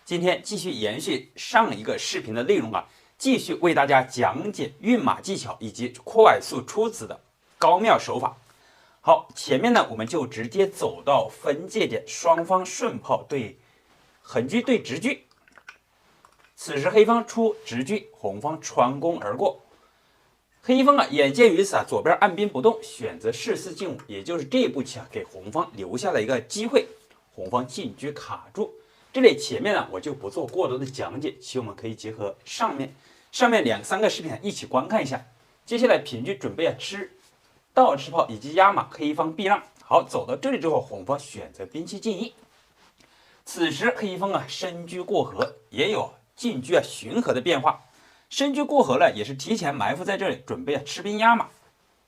今天继续延续上一个视频的内容啊，继续为大家讲解运马技巧以及快速出子的高妙手法。好，前面呢我们就直接走到分界点，双方顺炮对横车对直车。此时黑方出直车，红方穿弓而过。黑方眼见于此左边按兵不动，选择士4进5，也就是这一步棋给红方留下了一个机会，红方进车卡住。这里前面我就不做过多的讲解，其实我们可以结合上面2、3个视频一起观看一下。接下来平车准备倒吃炮以及压马，黑方避让。好，走到这里之后，红方选择兵器进1。此时黑方深车过河，也有进车巡河的变化。深车过河也是提前埋伏在这里，准备吃兵压马。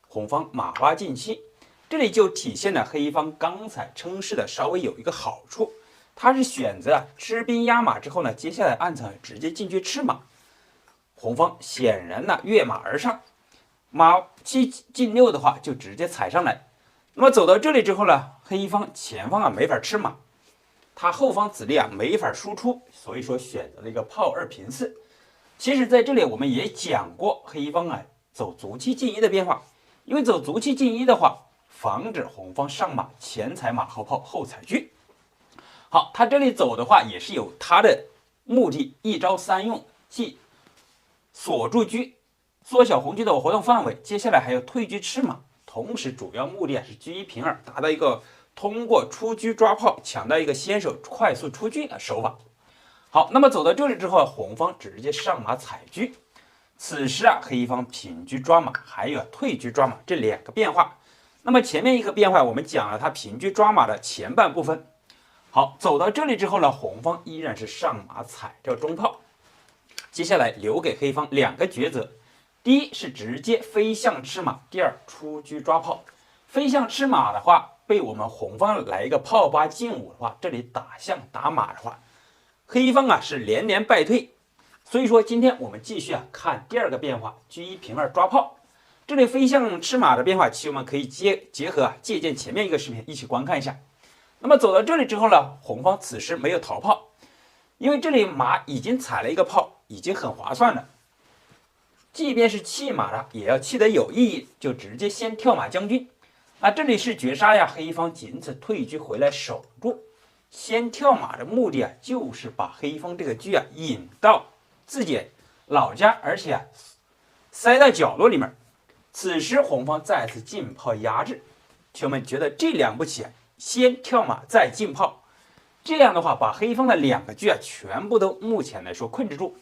红方马8进7，这里就体现了黑方刚才称势的稍微有一个好处，他是选择吃兵压马之后呢，接下来暗藏直接进去吃马。红方显然跃马而上，马7进6的话就直接踩上来。那么走到这里之后呢，黑方前方没法吃马，他后方子力没法输出，所以说选择了一个炮2平4。其实在这里我们也讲过黑方走卒气进1的变化，因为走卒气进1的话，防止红方上马前踩马后炮后踩车。好，他这里走的话也是有他的目的，一招3用，即锁住车，缩小红车的活动范围，接下来还有退车吃马，同时主要目的是车1平2，达到一个通过出车抓炮抢到一个先手快速出车的手法。好，那么走到这里之后，红方直接上马踩车。此时黑方平车抓马，还有退车抓马这2个变化。那么前面一个变化我们讲了他平车抓马的前半部分。好，走到这里之后呢，红方依然是上马踩着中炮。接下来留给黑方2个抉择，第一是直接飞象吃马，第二出车抓炮。飞象吃马的话，被我们红方来一个炮8进5的话，这里打象打马的话，黑方是连连败退。所以说今天我们继续看第2个变化，车1平2抓炮。这里飞象吃马的变化，其实我们可以结合借鉴前面一个视频一起观看一下。那么走到这里之后呢，红方此时没有逃炮，因为这里马已经踩了一个炮，已经很划算了。即便是弃马也要弃得有意义，就直接先跳马将军。那这里是绝杀黑方仅此退车回来守住。先跳马的目的就是把黑方这个车引到自己老家，而且塞到角落里面。此时红方再次进炮压制，球们觉得这2步棋先跳马再进炮，这样的话把黑方的2个车全部都目前来说控制住，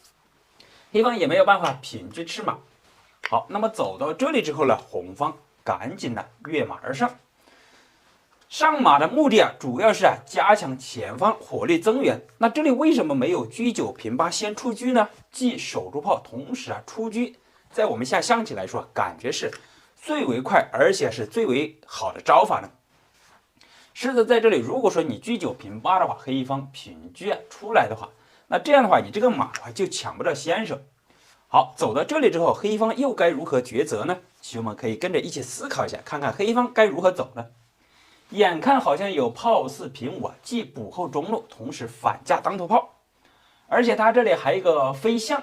黑方也没有办法平车吃马。好，那么走到这里之后呢，红方赶紧跃马而上。上马的目的主要是加强前方火力增援。那这里为什么没有车9平8先出车呢？既守住炮，同时出车，在我们下象棋来说，感觉是最为快，而且是最为好的招法呢。狮子在这里，如果说你车9平8的话，黑方平车出来的话，那这样的话，你这个马的话就抢不到先手。好，走到这里之后，黑方又该如何抉择呢？其实我们可以跟着一起思考一下，看看黑方该如何走呢？眼看好像有炮4平5，既补后中路，同时反架当头炮，而且他这里还有一个飞象。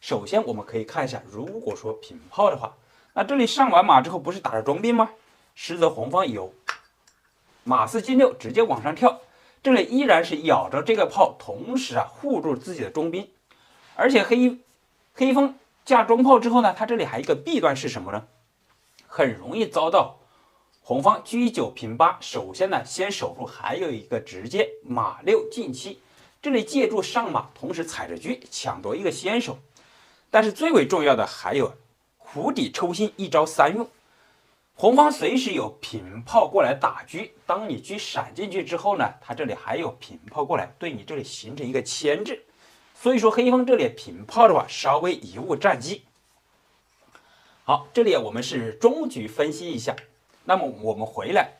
首先我们可以看一下，如果说平炮的话，那这里上完马之后不是打着中兵吗？实则红方有马4进6，直接往上跳，这里依然是咬着这个炮，同时护住自己的中兵。而且黑方架中炮之后呢，他这里还有一个弊端是什么呢？很容易遭到红方车9平8，首先先守住，还有一个直接马6进7，这里借助上马，同时踩着车抢夺一个先手。但是最为重要的还有釜底抽薪，一招3用。红方随时有平炮过来打车，当你车闪进去之后呢，他这里还有平炮过来对你这里形成一个牵制。所以说黑方这里平炮的话，稍微贻误战机。好，这里我们是中局分析一下。那么我们回来，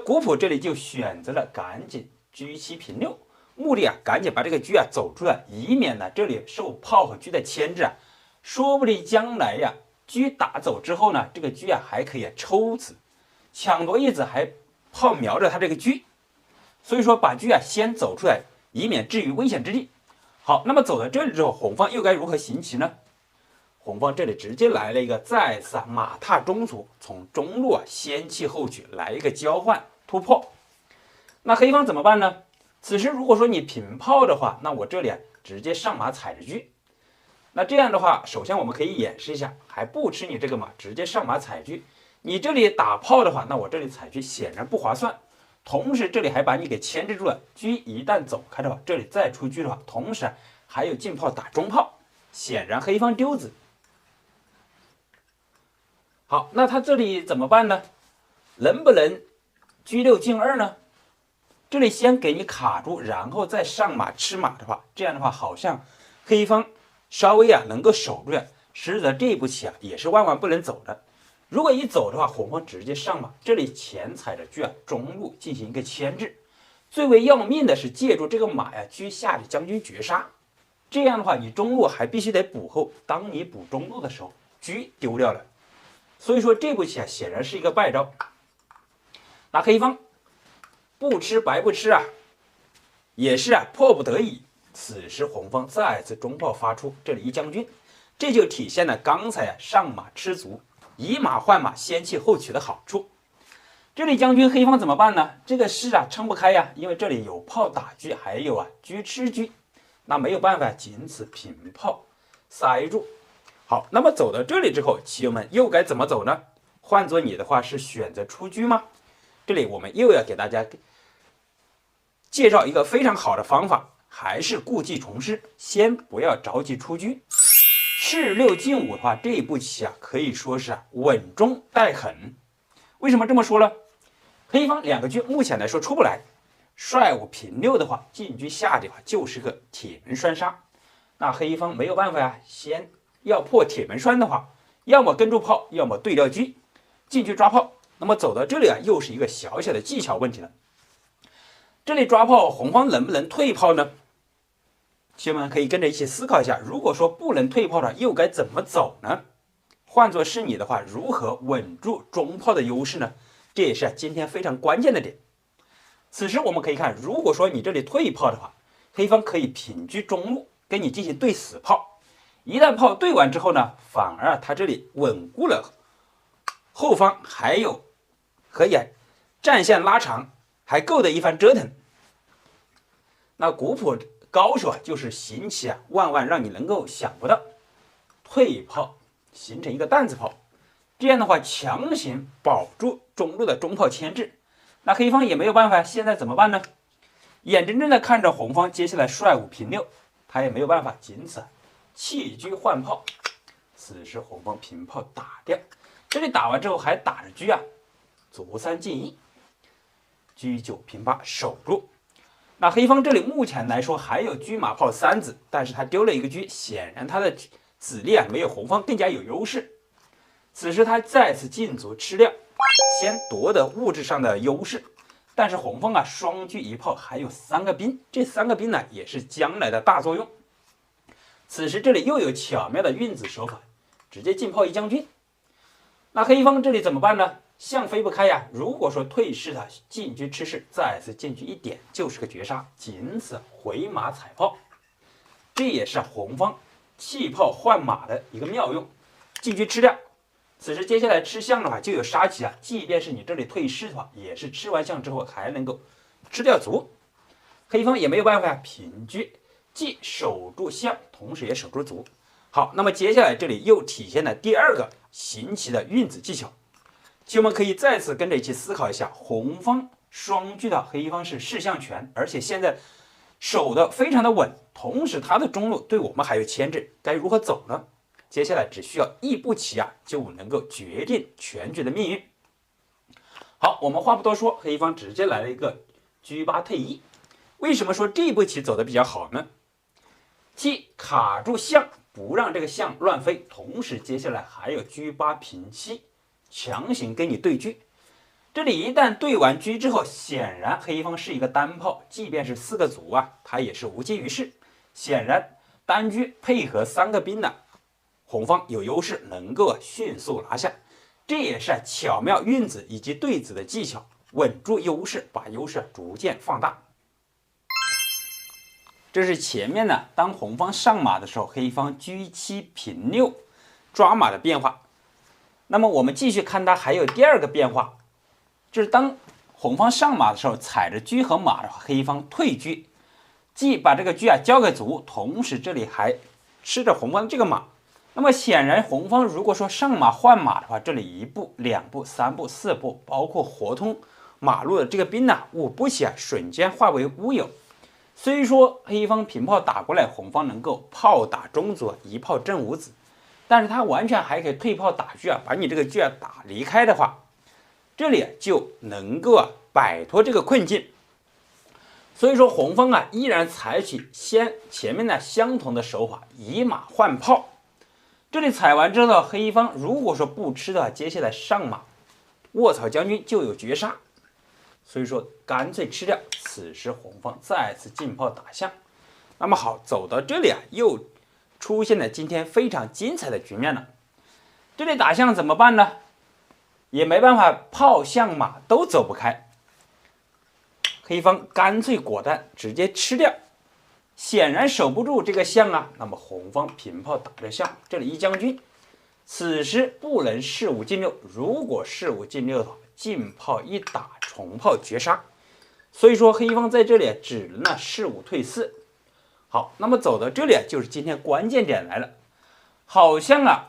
古朴这里就选择了赶紧车7平6，目的赶紧把这个车走出来，以免这里受炮和车的牵制说不定将来车打走之后呢，这个车还可以抽子，抢夺一子，还炮瞄着他这个车，所以说把车先走出来，以免置于危险之地。好，那么走到这里之后，红方又该如何行棋呢？红方这里直接来了一个再次马踏中卒，从中路先弃后取，来一个交换突破。那黑方怎么办呢？此时如果说你平炮的话，那我这里直接上马踩着车。那这样的话，首先我们可以演示一下，还不吃你这个马，直接上马踩车。你这里打炮的话，那我这里踩车显然不划算。同时这里还把你给牵制住了，车一旦走开的话，这里再出车的话，同时还有进炮打中炮，显然黑方丢子。好，那他这里怎么办呢？能不能车6进2呢？这里先给你卡住，然后再上马吃马的话，这样的话好像黑方稍微能够守住呀，使得这一步棋也是万万不能走的。如果一走的话，红方直接上马，这里前踩着车中路进行一个牵制。最为要命的是借助这个马车下里将军绝杀，这样的话你中路还必须得补后，当你补中路的时候，车丢掉了。所以说这步棋显然是一个败招。那黑方不吃白不吃也是迫不得已。此时红方再次中炮发出，这里一将军，这就体现了刚才上马吃卒，以马换马，先弃后取的好处。这里将军黑方怎么办呢？这个士撑不开因为这里有炮打车，还有车吃车，那没有办法，仅此平炮塞住。好，那么走到这里之后，棋友们又该怎么走呢？换做你的话是选择出车吗？这里我们又要给大家介绍一个非常好的方法，还是故技重施，先不要着急出车。士6进5的话，这一步棋可以说是稳中带狠。为什么这么说呢？黑方2个车目前来说出不来，帅5平6的话，进车下的话就是个铁门栓杀。那黑方没有办法先要破铁门栓的话，要么跟住炮，要么对调车，进去抓炮。那么走到这里又是一个小小的技巧问题了。这里抓炮，红方能不能退炮呢？棋友们可以跟着一起思考一下，如果说不能退炮的，又该怎么走呢？换作是你的话，如何稳住中炮的优势呢？这也是今天非常关键的点。此时我们可以看，如果说你这里退炮的话，黑方可以平车中路跟你进行对死炮。一旦炮对完之后呢，反而他这里稳固了后方，还有可以战线拉长，还够得一番折腾。那古朴高手就是行棋万万让你能够想不到，退炮形成一个担子炮，这样的话强行保住中路的中炮牵制。那黑方也没有办法，现在怎么办呢？眼睁睁的看着红方接下来帅5平6，他也没有办法，仅此弃车换炮。此时红方平炮打掉，这里打完之后还打着车卒3进1，车9平8守住。那黑方这里目前来说还有车马炮3子，但是他丢了一个车，显然他的子力没有红方更加有优势。此时他再次进卒吃掉，先夺得物质上的优势。但是红方双车一炮，还有3个兵，这3个兵呢也是将来的大作用。此时这里又有巧妙的运子手法，直接进炮一将军。那黑方这里怎么办呢？象飞不开如果说退士的进车吃士，再次进去一点就是个绝杀，仅此回马踩炮。这也是红方弃炮换马的一个妙用，进车吃掉。此时接下来吃象的话就有杀棋即便是你这里退士的话，也是吃完象之后还能够吃掉卒。黑方也没有办法平车，既守住象，同时也守住卒。好，那么接下来这里又体现了第2个行棋的运子技巧。棋友们可以再次跟着一起思考一下，红方双车的黑方是士象全，而且现在守的非常的稳，同时他的中路对我们还有牵制，该如何走呢？接下来只需要一步棋就能够决定全局的命运。好，我们话不多说，黑方直接来了一个车8退1。为什么说这步棋走的比较好呢？既卡住象，不让这个象乱飞，同时接下来还有车8平7，强行跟你对车。这里一旦对完车之后，显然黑方是一个单炮，即便是4个卒他也是无济于事。显然单车配合3个兵红方有优势，能够迅速拿下。这也是巧妙运子以及对子的技巧，稳住优势，把优势逐渐放大。这是前面呢，当红方上马的时候，黑方车7平6抓马的变化。那么我们继续看它还有第二个变化，就是当红方上马的时候，踩着车和马的话，黑方退车，既把这个车交给卒，同时这里还吃着红方的这个马。那么显然红方如果说上马换马的话，这里1步、2步、3步、4步，包括活通马路的这个兵呢，5步棋瞬间化为乌有。虽说黑方平炮打过来，红方能够炮打中卒，1炮正5子，但是他完全还可以退炮打车把你这个车打离开的话，这里就能够摆脱这个困境。所以说红方依然采取前面相同的手法，以马换炮。这里踩完之后，黑方如果说不吃的话，接下来上马卧槽将军就有绝杀，所以说干脆吃掉。此时红方再次进炮打象。那么好，走到这里又出现了今天非常精彩的局面了。这里打象怎么办呢？也没办法，炮象马都走不开，黑方干脆果断直接吃掉。显然守不住这个象那么红方平炮打着象，这里一将军，此时不能士5进6，如果士5进6的话，进炮一打重炮绝杀，所以说黑方在这里只能士5退4。好，那么走到这里就是今天关键点来了，好像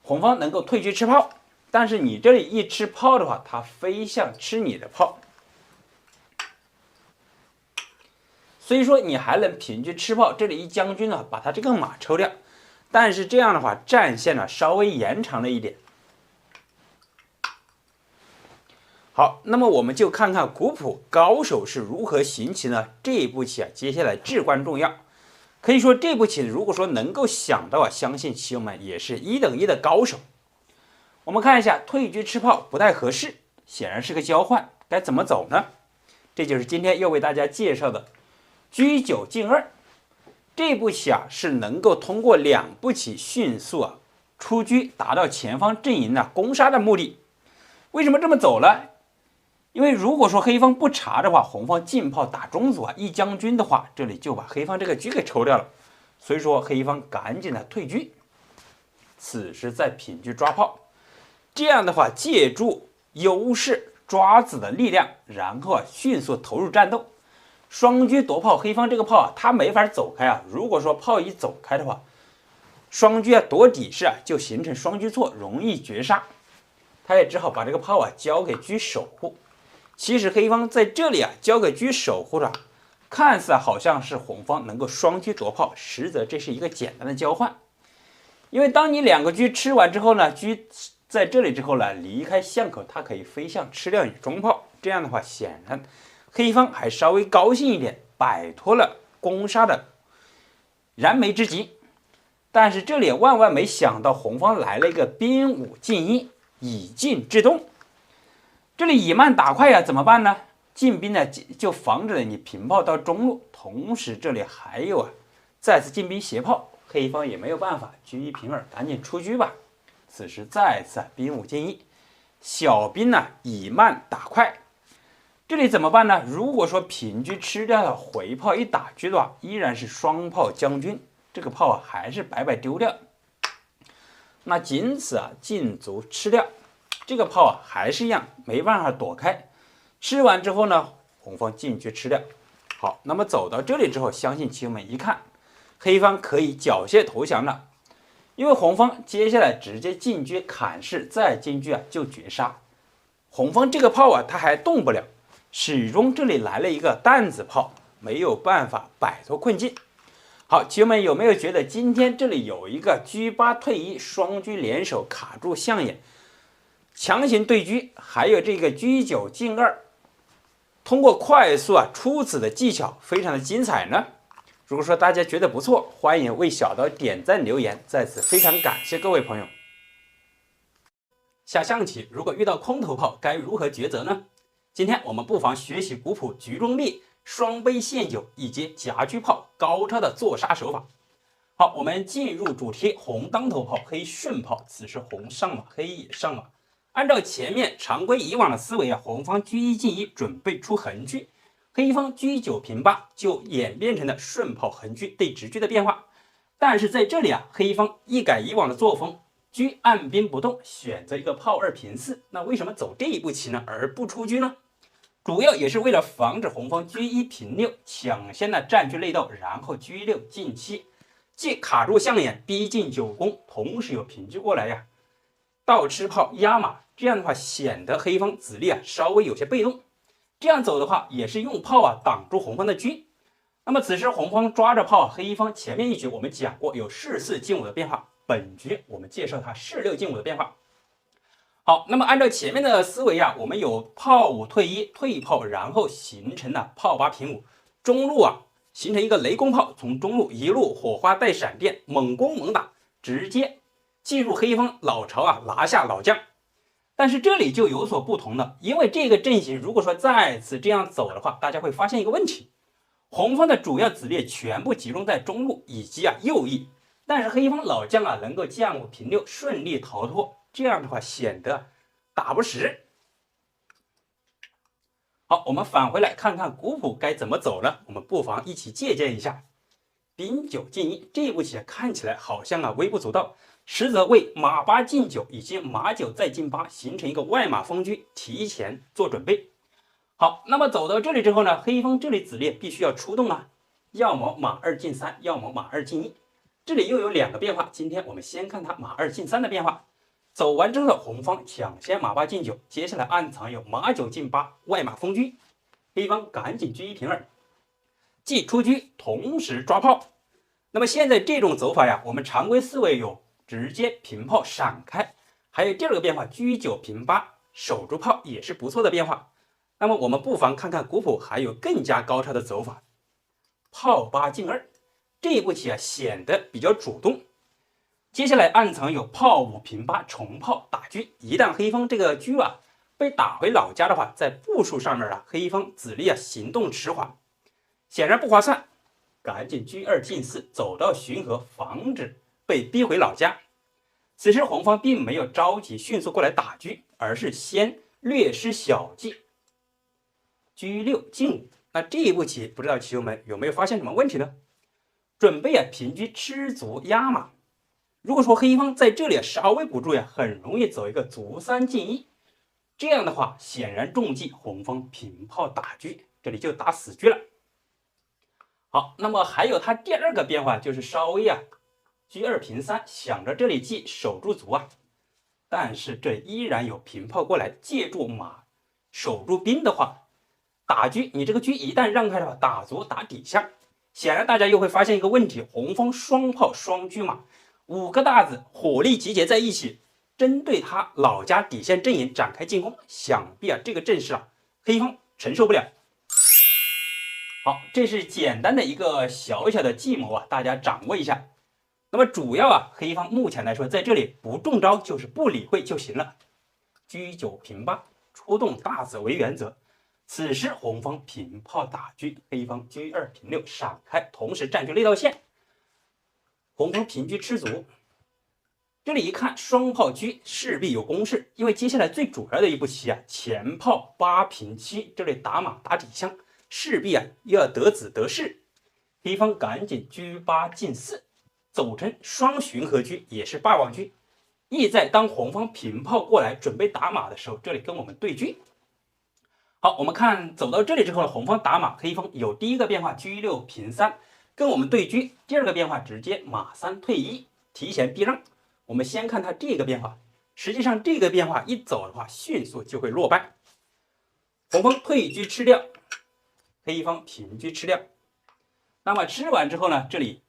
红方能够退车吃炮，但是你这里一吃炮的话，他飞象吃你的炮。所以说你还能平车吃炮，这里一将军把他这个马抽掉，但是这样的话战线稍微延长了一点。好，那么我们就看看古朴高手是如何行棋呢？这一步棋接下来至关重要。可以说这步棋如果说能够想到相信棋友们也是1等1的高手。我们看一下退车吃炮不太合适，显然是个交换，该怎么走呢？这就是今天要为大家介绍的车9进2。这步棋是能够通过2步棋迅速出车，达到前方阵营攻杀的目的。为什么这么走呢？因为如果说黑方不查的话，红方进炮打中卒一将军的话，这里就把黑方这个车给抽掉了。所以说黑方赶紧退车，此时再平车抓炮，这样的话借助优势抓子的力量，然后迅速投入战斗。双车夺炮，黑方这个炮他没法走开如果说炮一走开的话，双车夺底式就形成双车错，容易绝杀。他也只好把这个炮交给车守护。其实黑方在这里交给车守护着，看似好像是红方能够双车夺炮，实则这是一个简单的交换。因为当你2个车吃完之后车在这里之后离开象口，它可以飞象吃掉你中炮。这样的话，显然黑方还稍微高兴一点，摆脱了攻杀的燃眉之急。但是这里万万没想到，红方来了一个兵5进1，以进制动。这里以慢打快怎么办呢？进兵就防止了你平炮到中路，同时这里还有再次进兵斜炮，黑方也没有办法，车1平2，赶紧出车吧。此时再次兵5进1，小兵以慢打快。这里怎么办呢？如果说平车吃掉了，回炮一打车的话，依然是双炮将军，这个炮还是白白丢掉。那仅此进卒吃掉，这个炮还是一样没办法躲开。吃完之后呢，红方进车吃掉。好，那么走到这里之后，相信棋友们一看，黑方可以缴械投降了，因为红方接下来直接进车砍士，再进车就绝杀。红方这个炮他还动不了。始终这里来了一个弹子炮，没有办法摆脱困境。好，棋友们有没有觉得今天这里有一个车8退1，双车联手卡住象眼，强行对车，还有这个车9进2，通过快速出子的技巧，非常的精彩呢？如果说大家觉得不错，欢迎为小刀点赞留言，在此非常感谢各位朋友。下象棋如果遇到空头炮，该如何抉择呢？今天我们不妨学习古朴局中立、双杯献酒以及夹车炮高超的做杀手法。好，我们进入主题，红当头炮，黑顺炮。此时红上马，黑也上马。按照前面常规以往的思维红方车1进1，准备出横车。黑方车9平8就演变成了顺炮横车对直车的变化。但是在这里啊，黑方一改以往的作风，车按兵不动，选择一个炮2平4。那为什么走这一步棋呢，而不出车呢？主要也是为了防止红方车1平6抢先的占据内道，然后车6进7，既卡住象眼，逼近9宫，同时有平车过来呀，倒吃炮压马，这样的话显得黑方子力啊稍微有些被动。这样走的话，也是用炮啊挡住红方的车。那么此时红方抓着炮，黑方前面一局我们讲过有士4进5的变化，本局我们介绍它士6进5的变化。好，那么按照前面的思维啊，我们有炮5退1，退炮，然后形成了炮8平5，中路啊形成一个雷公炮，从中路一路火花带闪电，猛攻猛打，直接进入黑方老巢啊，拿下老将。但是这里就有所不同了，因为这个阵型如果说再次这样走的话，大家会发现一个问题，红方的主要子力全部集中在中路以及右翼，但是黑方老将啊能够将5平6顺利逃脱，这样的话显得打不实。好，我们返回来看看古谱该怎么走呢？我们不妨一起借鉴一下。兵9进1这一步棋看起来好像微不足道，实则为马8进9以及马9再进8形成一个外马封车，提前做准备。好，那么走到这里之后呢，黑方这里子力必须要出动啊，要么马2进3，要么马2进1。这里又有2个变化，今天我们先看它马2进3的变化。走完之后，红方抢先马8进9，接下来暗藏有马9进8，外马封车，黑方赶紧车1平2，既出车同时抓炮。那么现在这种走法呀，我们常规思维有直接平炮闪开，还有第2个变化车9平8，守住炮也是不错的变化。那么我们不妨看看古谱还有更加高超的走法，炮8进2，这一步棋啊显得比较主动。接下来暗藏有炮5平8重炮打车，一旦黑方这个车啊被打回老家的话，在步数上面啊，黑方子力啊行动迟缓，显然不划算，赶紧车2进4，走到巡河，防止被逼回老家。此时红方并没有着急迅速过来打车，而是先略施小计，车6进5。那这一步棋不知道棋友们有没有发现什么问题呢？准备啊平车吃卒压马。如果说黑方在这里稍微不注意，很容易走一个卒3进1，这样的话显然中计，红方平炮打车，这里就打死车了。好，那么还有它第2个变化就是稍微车2平3，想着这里既守住卒啊，但是这依然有平炮过来，借助马守住兵的话，打车你这个车一旦让开的话，打卒打底象，显然大家又会发现一个问题，红方双炮双车马，5个大子火力集结在一起，针对他老家底线阵营展开进攻，想必这个阵势黑方承受不了。好，这是简单的一个小小的计谋大家掌握一下。那么主要黑方目前来说在这里不中招就是不理会就行了，车9平8，出动大子为原则。此时红方平炮打车，黑方车2平6闪开，同时占据内道线。红方平车吃卒，这里一看双炮车势必有攻势，因为接下来最主要的一步棋前炮8平7，这里打马打底象，势必又要得子得势。黑方赶紧车8进4，走成双巡河车，也是霸王车，意在当红方平炮过来准备打马的时候，这里跟我们对车。好，我们看走到这里之后，红方打马，黑方有第1个变化车6平3，跟我们对车。第2个变化直接马3退1，提前避让。我们先看它这个变化，实际上这个变化一走的话，迅速就会落败。红方退车吃掉，黑方平车吃掉。那么吃完之后呢，这里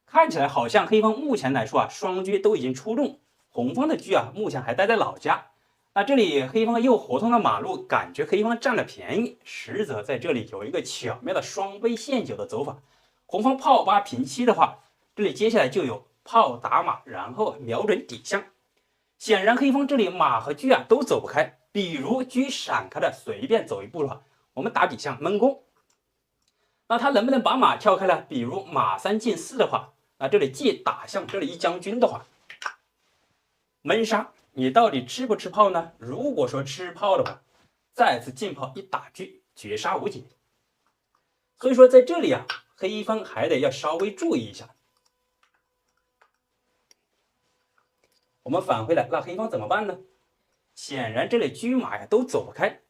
看起来好像黑方目前来说双车都已经出动，红方的车目前还待在老家。那这里黑方又活通了马路，感觉黑方占了便宜，实则在这里有一个巧妙的双杯陷阱的走法。红方炮8平7的话，这里接下来就有炮打马，然后瞄准底象。显然黑方这里马和车都走不开，比如车闪开了，随便走一步的话，我们打底象闷攻。那他能不能把马跳开呢？比如马3进4的话，那这里既打向这里一将军的话，闷杀。你到底吃不吃炮呢？如果说吃炮的话，再次进炮一打车，绝杀无解。所以说在这里啊，黑方还得要稍微注意一下。我们返回来，那黑方怎么办呢？显然这里车马呀都走不开，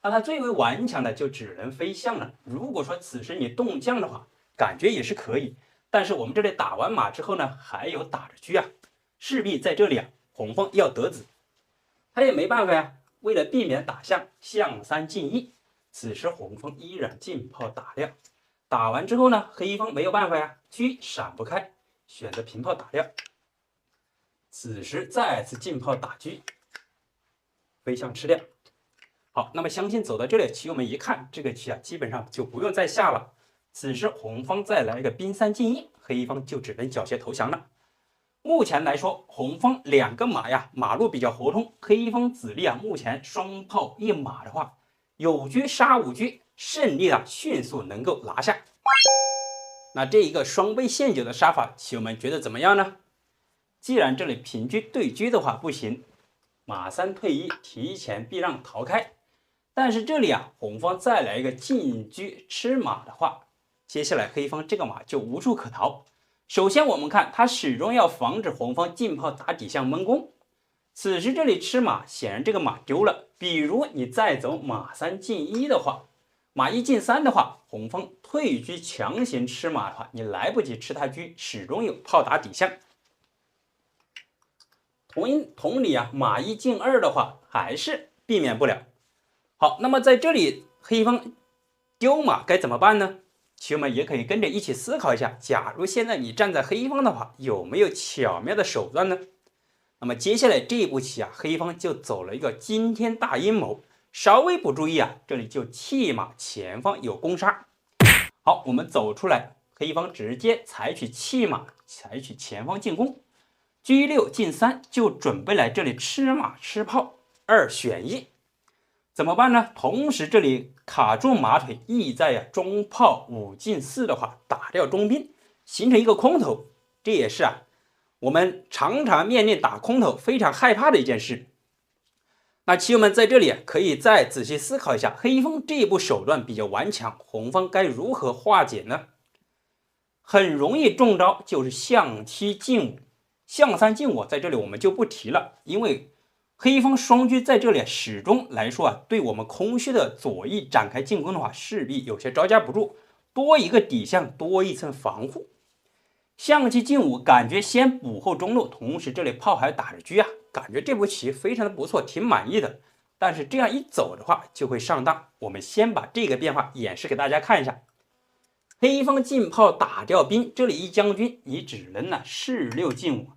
那他最为顽强的就只能飞象了。如果说此时你动将的话，感觉也是可以，但是我们这里打完马之后呢，还有打着车啊，势必在这里啊，红方要得子，他也没办法呀。为了避免打象，象3进1，此时红方依然进炮打掉。打完之后呢，黑方没有办法呀，车闪不开，选择平炮打掉。此时再次进炮打车，飞象吃掉。好，那么相信走到这里，棋友们一看这个棋啊，基本上就不用再下了。此时红方再来一个兵3进1，黑方就只能缴械投降了。目前来说，红方2个马呀，马路比较活通，黑方子力啊，目前双炮一马的话，有车杀5车，胜利啊迅速能够拿下。那这一个双倍陷阱的杀法，棋友们觉得怎么样呢？既然这里平车对车的话不行，马3退1，提前避让逃开。但是这里啊，红方再来一个进车吃马的话，接下来黑方这个马就无处可逃。首先我们看，他始终要防止红方进炮打底象闷攻。此时这里吃马，显然这个马丢了。比如你再走马3进1的话，马1进3的话，红方退车强行吃马的话，你来不及吃他车，始终有炮打底象。同理啊，马1进2的话，还是避免不了。好，那么在这里黑方丢马该怎么办呢？棋友们也可以跟着一起思考一下，假如现在你站在黑方的话，有没有巧妙的手段呢？那么接下来这一步棋啊，黑方就走了一个惊天大阴谋，稍微不注意啊，这里就弃马前方有攻杀。好，我们走出来，黑方直接采取弃马，采取前方进攻，G6进3，就准备来这里吃马吃炮，2选1。怎么办呢？同时这里卡住马腿，意在呀中炮5进4的话，打掉中兵，形成一个空头。这也是啊我们常常面临打空头非常害怕的一件事。那棋友们在这里可以再仔细思考一下，黑方这一步手段比较顽强，红方该如何化解呢？很容易中招，就是象7进5，象3进5，在这里我们就不提了，因为黑方双车在这里始终来说啊，对我们空虚的左翼展开进攻的话，势必有些招架不住，多一个底象，多一层防护。象7进5，感觉先补后中路，同时这里炮还打着车啊，感觉这步棋非常的不错，挺满意的。但是这样一走的话，就会上当。我们先把这个变化演示给大家看一下。黑方进炮打掉兵，这里一将军，你只能呢士6进5。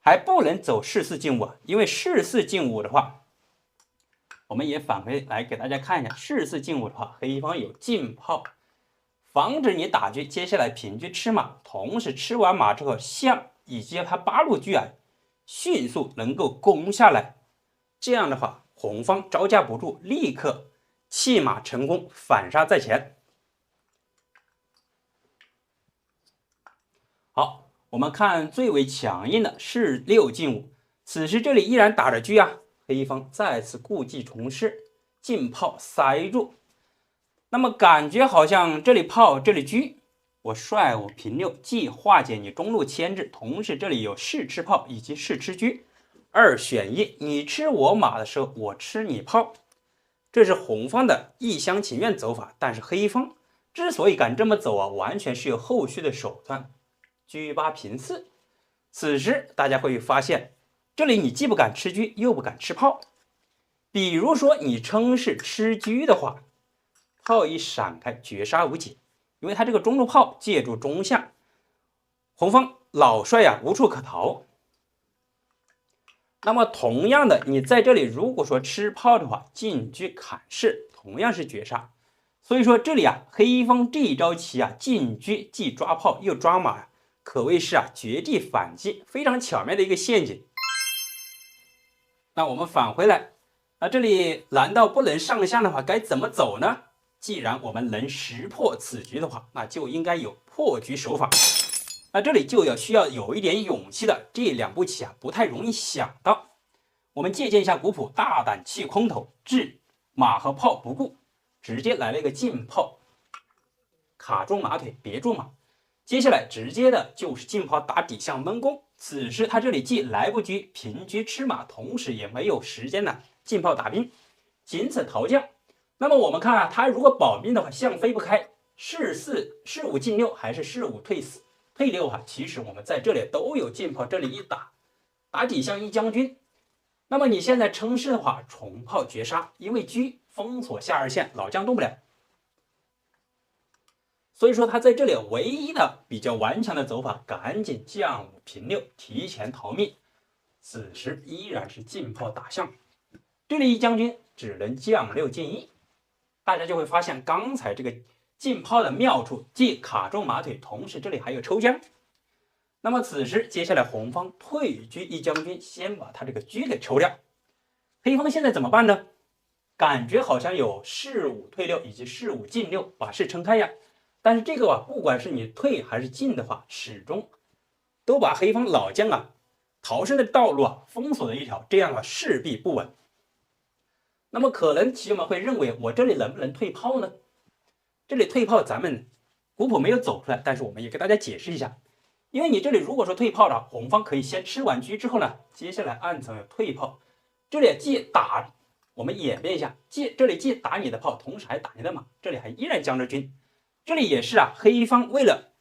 还不能走士4进5，因为士4进5的话，我们也返回来给大家看一下，士4进5的话，黑方有进炮，防止你打车，接下来平车吃马，同时吃完马之后，象以及他8路车啊，迅速能够攻下来。这样的话，红方招架不住，立刻弃马成功，反杀在前。好。我们看最为强硬的士6进5，此时这里依然打着车啊，黑方再次故技重施，进炮塞住。那么感觉好像这里炮这里车，我帅我平6，既化解你中路牵制，同时这里有士吃炮以及士吃车，2选1，你吃我马的时候，我吃你炮。这是红方的一厢情愿走法，但是黑方之所以敢这么走啊，完全是有后续的手段。G8平4，此时大家会发现，这里你既不敢吃车，又不敢吃炮。比如说你称是吃车的话，炮一闪开，绝杀无解，因为他这个中路炮借助中象，红方老帅啊无处可逃。那么同样的，你在这里如果说吃炮的话，进车砍士，同样是绝杀。所以说这里啊，黑方这一招棋啊，进车既抓炮又抓马，可谓是啊绝地反击，非常巧妙的一个陷阱。那我们返回来，那这里难道不能上象的话，该怎么走呢？既然我们能识破此局的话，那就应该有破局手法。那这里就需要有一点勇气的，这2步棋啊不太容易想到。我们借鉴一下古谱，大胆弃空头，置马和炮不顾，直接来了一个进炮。卡中马腿，别住马。接下来直接的就是进炮打底象闷攻。此时他这里既来不及平车吃马，同时也没有时间呢进炮打兵，仅此逃将。那么我们看啊，他如果保兵的话，象飞不开，士5进6还是士5退4退6啊？其实我们在这里都有进炮，这里一打底象一将军。那么你现在称士的话，重炮绝杀，因为车封锁下二线，老将动不了。所以说他在这里唯一的比较顽强的走法，赶紧将5平6，提前逃命。此时依然是进炮打象，这里一将军只能将6进1。大家就会发现刚才这个进炮的妙处，既卡中马腿，同时这里还有抽将。那么此时接下来红方退车一将军，先把他这个车给抽掉。黑方现在怎么办呢？感觉好像有士5退6以及士5进6把士撑开呀。但是这个啊，不管是你退还是进的话，始终都把黑方老将啊逃生的道路啊封锁了一条，这样啊势必不稳。那么可能棋友们会认为，我这里能不能退炮呢？这里退炮咱们古谱没有走出来，但是我们也给大家解释一下。因为你这里如果说退炮了，红方可以先吃完车之后呢，接下来暗藏有退炮，这里既打，我们演变一下，这里既打你的炮，同时还打你的马，这里还依然将着军。这里也是啊，黑方为了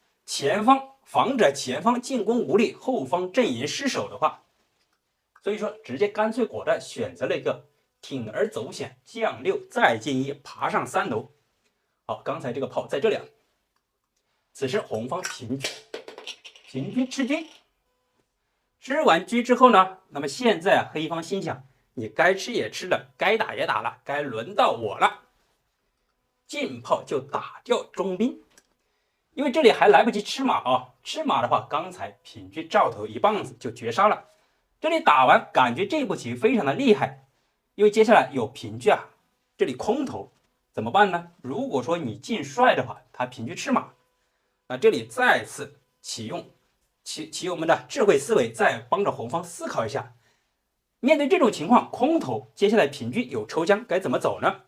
防止前方进攻无力，后方阵营失守的话，所以说直接干脆果断选择了一个铤而走险，将6再进1，爬上3楼。好，刚才这个炮在这里啊，此时红方平车吃车，吃完车之后呢，那么现在啊，黑方心想，你该吃也吃了，该打也打了，该轮到我了。进炮就打掉中兵，因为这里还来不及吃马啊，吃马的话，刚才平车照头一棒子就绝杀了。这里打完，感觉这步棋非常的厉害，因为接下来有平车啊，这里空头怎么办呢？如果说你进帅的话，他平车吃马，那这里再次启用我们的智慧思维，再帮着红方思考一下，面对这种情况，空头接下来平车有抽将，该怎么走呢？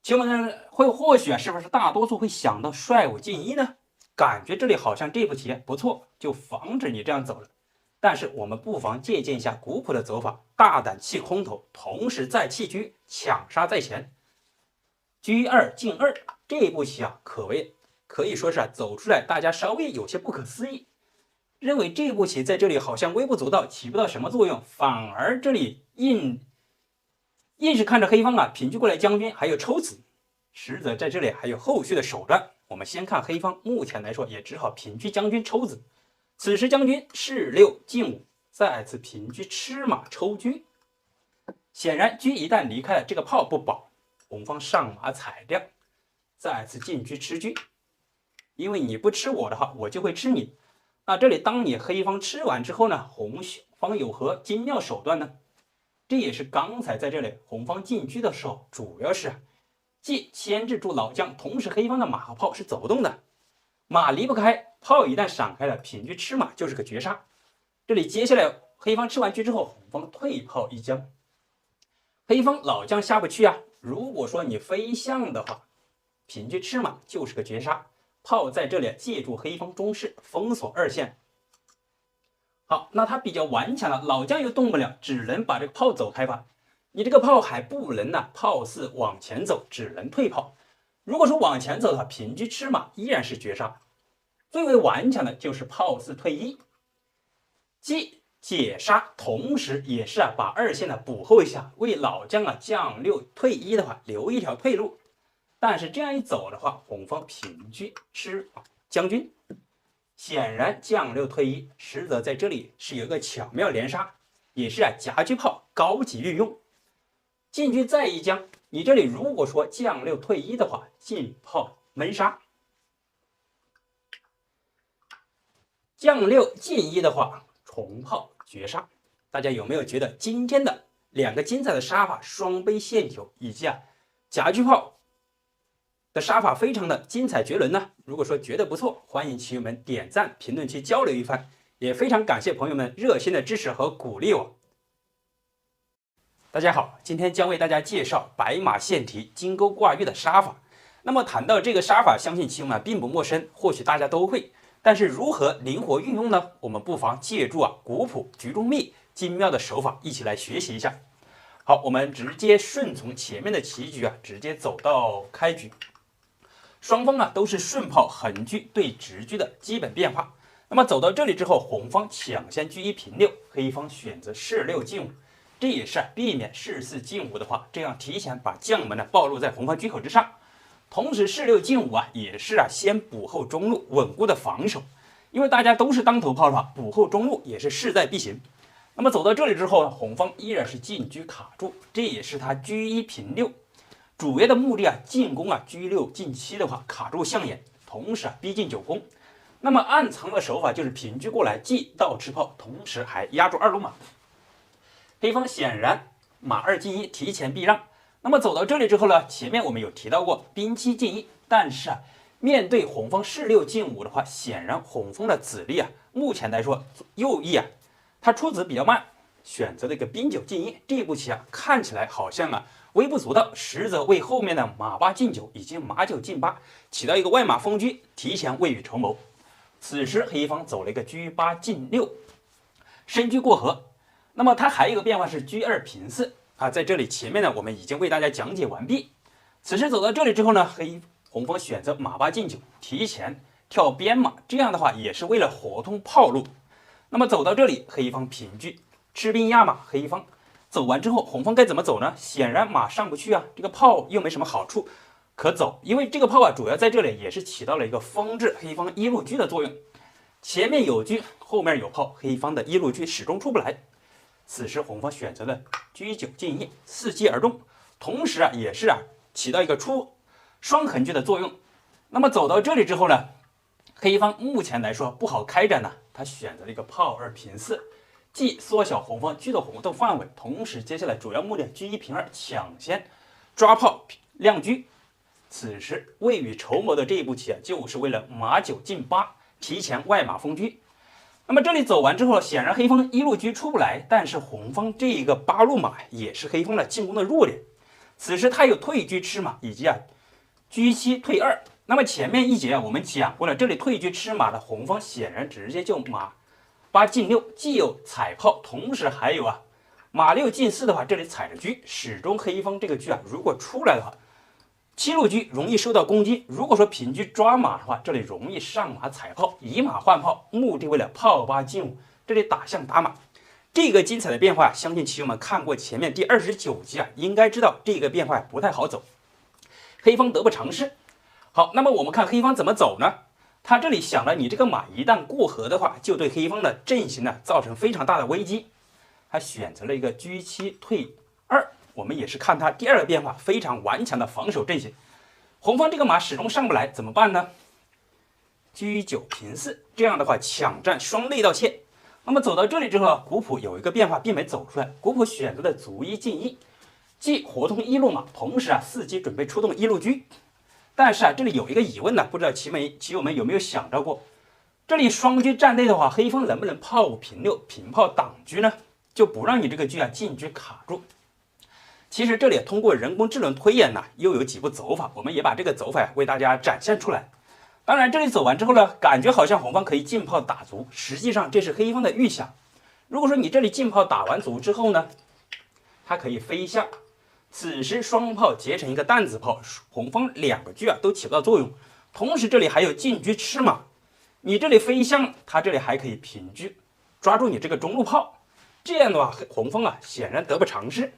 棋友们或许是不是大多数会想到帅5进1呢？感觉这里好像这步棋不错，就防止你这样走了。但是我们不妨借鉴一下古谱的走法，大胆弃空头，同时再弃车，抢杀在前。车2进2，这步棋啊，可以说是走出来，大家稍微有些不可思议，认为这步棋在这里好像微不足道，起不到什么作用，反而这里硬是看着黑方啊平车过来将军还有抽子，实则在这里还有后续的手段。我们先看黑方，目前来说也只好平车将军抽子。此时将军士6进5，再次平车吃马抽车。显然车一旦离开了，这个炮不保，红方上马踩掉，再次进车吃车。因为你不吃我的话，我就会吃你。那这里当你黑方吃完之后呢，红方有何精妙手段呢？这也是刚才在这里红方进车的时候，主要是既牵制住老将，同时黑方的马和炮是走动的，马离不开，炮一旦闪开了，平车吃马就是个绝杀。这里接下来黑方吃完车之后，红方退炮一将，黑方老将下不去啊。如果说你飞象的话，平车吃马就是个绝杀，炮在这里借助黑方中士封锁二线。好，那他比较顽强了，老将又动不了，只能把这个炮走开吧。你这个炮还不能呢，炮4往前走，只能退炮。如果说往前走的话，平车吃马依然是绝杀。最为顽强的就是炮4退1，既解杀，同时也是把二线补后一下，为老将将6退1的话留一条退路。但是这样一走的话，红方平车吃将军。显然将6退1，实则在这里是有一个巧妙连杀，也是夹车炮高级运用。进车再一将，你这里如果说将6退1的话，进炮闷杀。将6进1的话，重炮绝杀。大家有没有觉得今天的2个精彩的杀法，双杯线球以及夹车炮的杀法非常的精彩绝伦呢？如果说觉得不错，欢迎棋友们点赞、评论区交流一番，也非常感谢朋友们热心的支持和鼓励我。大家好，今天将为大家介绍白马线提金钩挂玉的杀法。那么谈到这个杀法，相信其友们并不陌生，或许大家都会。但是如何灵活运用呢？我们不妨借助古朴局中秘精妙的手法，一起来学习一下。好，我们直接顺从前面的棋局直接走到开局。双方都是顺炮横车对直车的基本变化。那么走到这里之后，红方抢先车1平6，黑方选择士6进5，这也是避免士4进5的话，这样提前把将门暴露在红方车口之上。同时士6进5也是先补后中路，稳固的防守。因为大家都是当头炮的话，补后中路也是势在必行。那么走到这里之后，红方依然是进车卡住，这也是他车1平6。主要的目的进攻车6进7的话，卡住象眼，同时逼近9宫。那么暗藏的手法就是平车过来，既倒吃炮，同时还压住2路马。黑方显然马2进1，提前避让。那么走到这里之后呢，前面我们有提到过兵7进1，但是面对红方士6进5的话，显然红方的子力目前来说右翼他出子比较慢，选择了一个兵9进1，这步棋看起来好像微不足道，实则为后面的马8进9以及马9进8起到一个外马封车，提前未雨绸缪。此时黑方走了一个车8进6，深车过河。那么它还有一个变化是车2平4在这里前面我们已经为大家讲解完毕。此时走到这里之后呢，红方选择马8进9，提前跳边马，这样的话也是为了活通炮路。那么走到这里，黑方平车吃兵压马，黑方走完之后，红方该怎么走呢？显然马上不去这个炮又没什么好处可走，因为这个炮主要在这里也是起到了一个封制黑方一路车的作用。前面有车，后面有炮，黑方的一路车始终出不来。此时红方选择了车9进1，伺机而动，同时也是起到一个出双横车的作用。那么走到这里之后呢，黑方目前来说不好开展他选择了一个炮2平4，既缩小红方车的活动范围，同时接下来主要目的车1平2，抢先抓炮亮车。此时未雨绸缪的这一步棋就是为了马9进8，提前外马封车。那么这里走完之后，显然黑方一路车出不来，但是红方这一个8路马也是黑方的进攻的弱点。此时他有退车吃马以及车7退2。那么前面一节我们讲过了，这里退车吃马的红方显然直接就马8进6，既有踩炮，同时还有马6进4的话，这里踩着车，始终黑方这个车如果出来的话，7路车容易受到攻击。如果说平车抓马的话，这里容易上马踩炮，以马换炮，目的为了炮8进5，这里打象打马。这个精彩的变化，相信棋友们看过前面第29集应该知道这个变化不太好走，黑方得不偿失。好，那么我们看黑方怎么走呢？他这里想了，你这个马一旦过河的话，就对黑方的阵型造成非常大的危机。他选择了一个车7退2，我们也是看他第二个变化，非常顽强的防守阵型。红方这个马始终上不来，怎么办呢？车9平4，这样的话抢占双内道线。那么走到这里之后，古朴有一个变化并没走出来，古朴选择了卒1进1，既活通一路马，同时伺机准备出动一路车。但是这里有一个疑问不知道棋友们有没有想到过，这里双车站内的话，黑方能不能炮5平6平炮挡车呢？就不让你这个车进车卡住。其实这里通过人工智能推演又有几步走法，我们也把这个走法为大家展现出来。当然这里走完之后呢，感觉好像红方可以进炮打卒，实际上这是黑方的预想。如果说你这里进炮打完卒之后呢，它可以飞象，此时双炮结成一个弹子炮，红方两个车都起不到作用。同时这里还有进车吃马，你这里飞象，它这里还可以平车抓住你这个中路炮，这样的话红方显然得不偿失。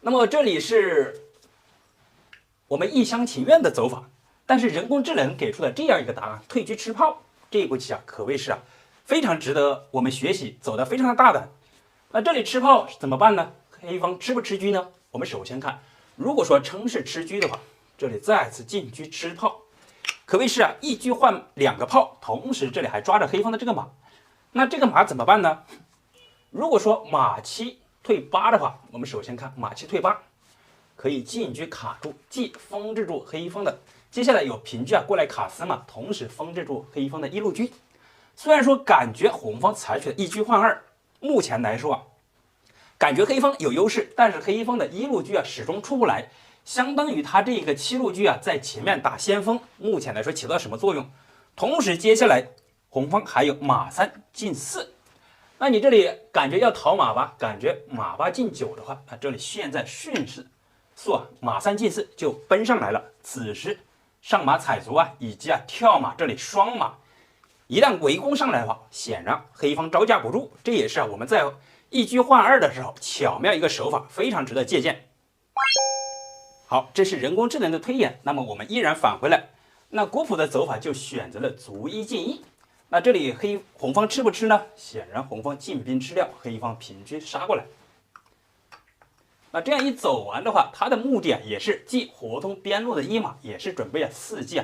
那么这里是我们一厢情愿的走法，但是人工智能给出了这样一个答案，退车吃炮，这一步棋可谓是非常值得我们学习，走得非常的大胆。那这里吃炮怎么办呢？黑方吃不吃车呢？我们首先看，如果说称是吃车的话，这里再次进车吃炮，可谓是一车换两个炮，同时这里还抓着黑方的这个马。那这个马怎么办呢？如果说马7退8的话，我们首先看马7退8，可以进车卡住，既封制住黑方的，接下来有平车过来卡死马，同时封制住黑方的一路车。虽然说感觉红方采取了一车换2，目前来说感觉黑方有优势，但是黑方的一路车始终出不来，相当于他这个七路车啊在前面打先锋，目前来说起到什么作用？同时接下来红方还有马三进四，那你这里感觉要讨马吧？感觉马八进九的话，那这里现在迅速马三进四就奔上来了。此时上马踩足啊，以及跳马这里双马，一旦围攻上来的话，显然黑方招架不住。这也是我们在一车换二的时候巧妙一个手法，非常值得借鉴。好，这是人工智能的推演。那么我们依然返回来，那古朴的走法就选择了卒一进一。那这里红方吃不吃呢？显然红方进兵吃掉，黑方平车杀过来。那这样一走完的话，他的目的也是既活通边路的一马，也是准备伺机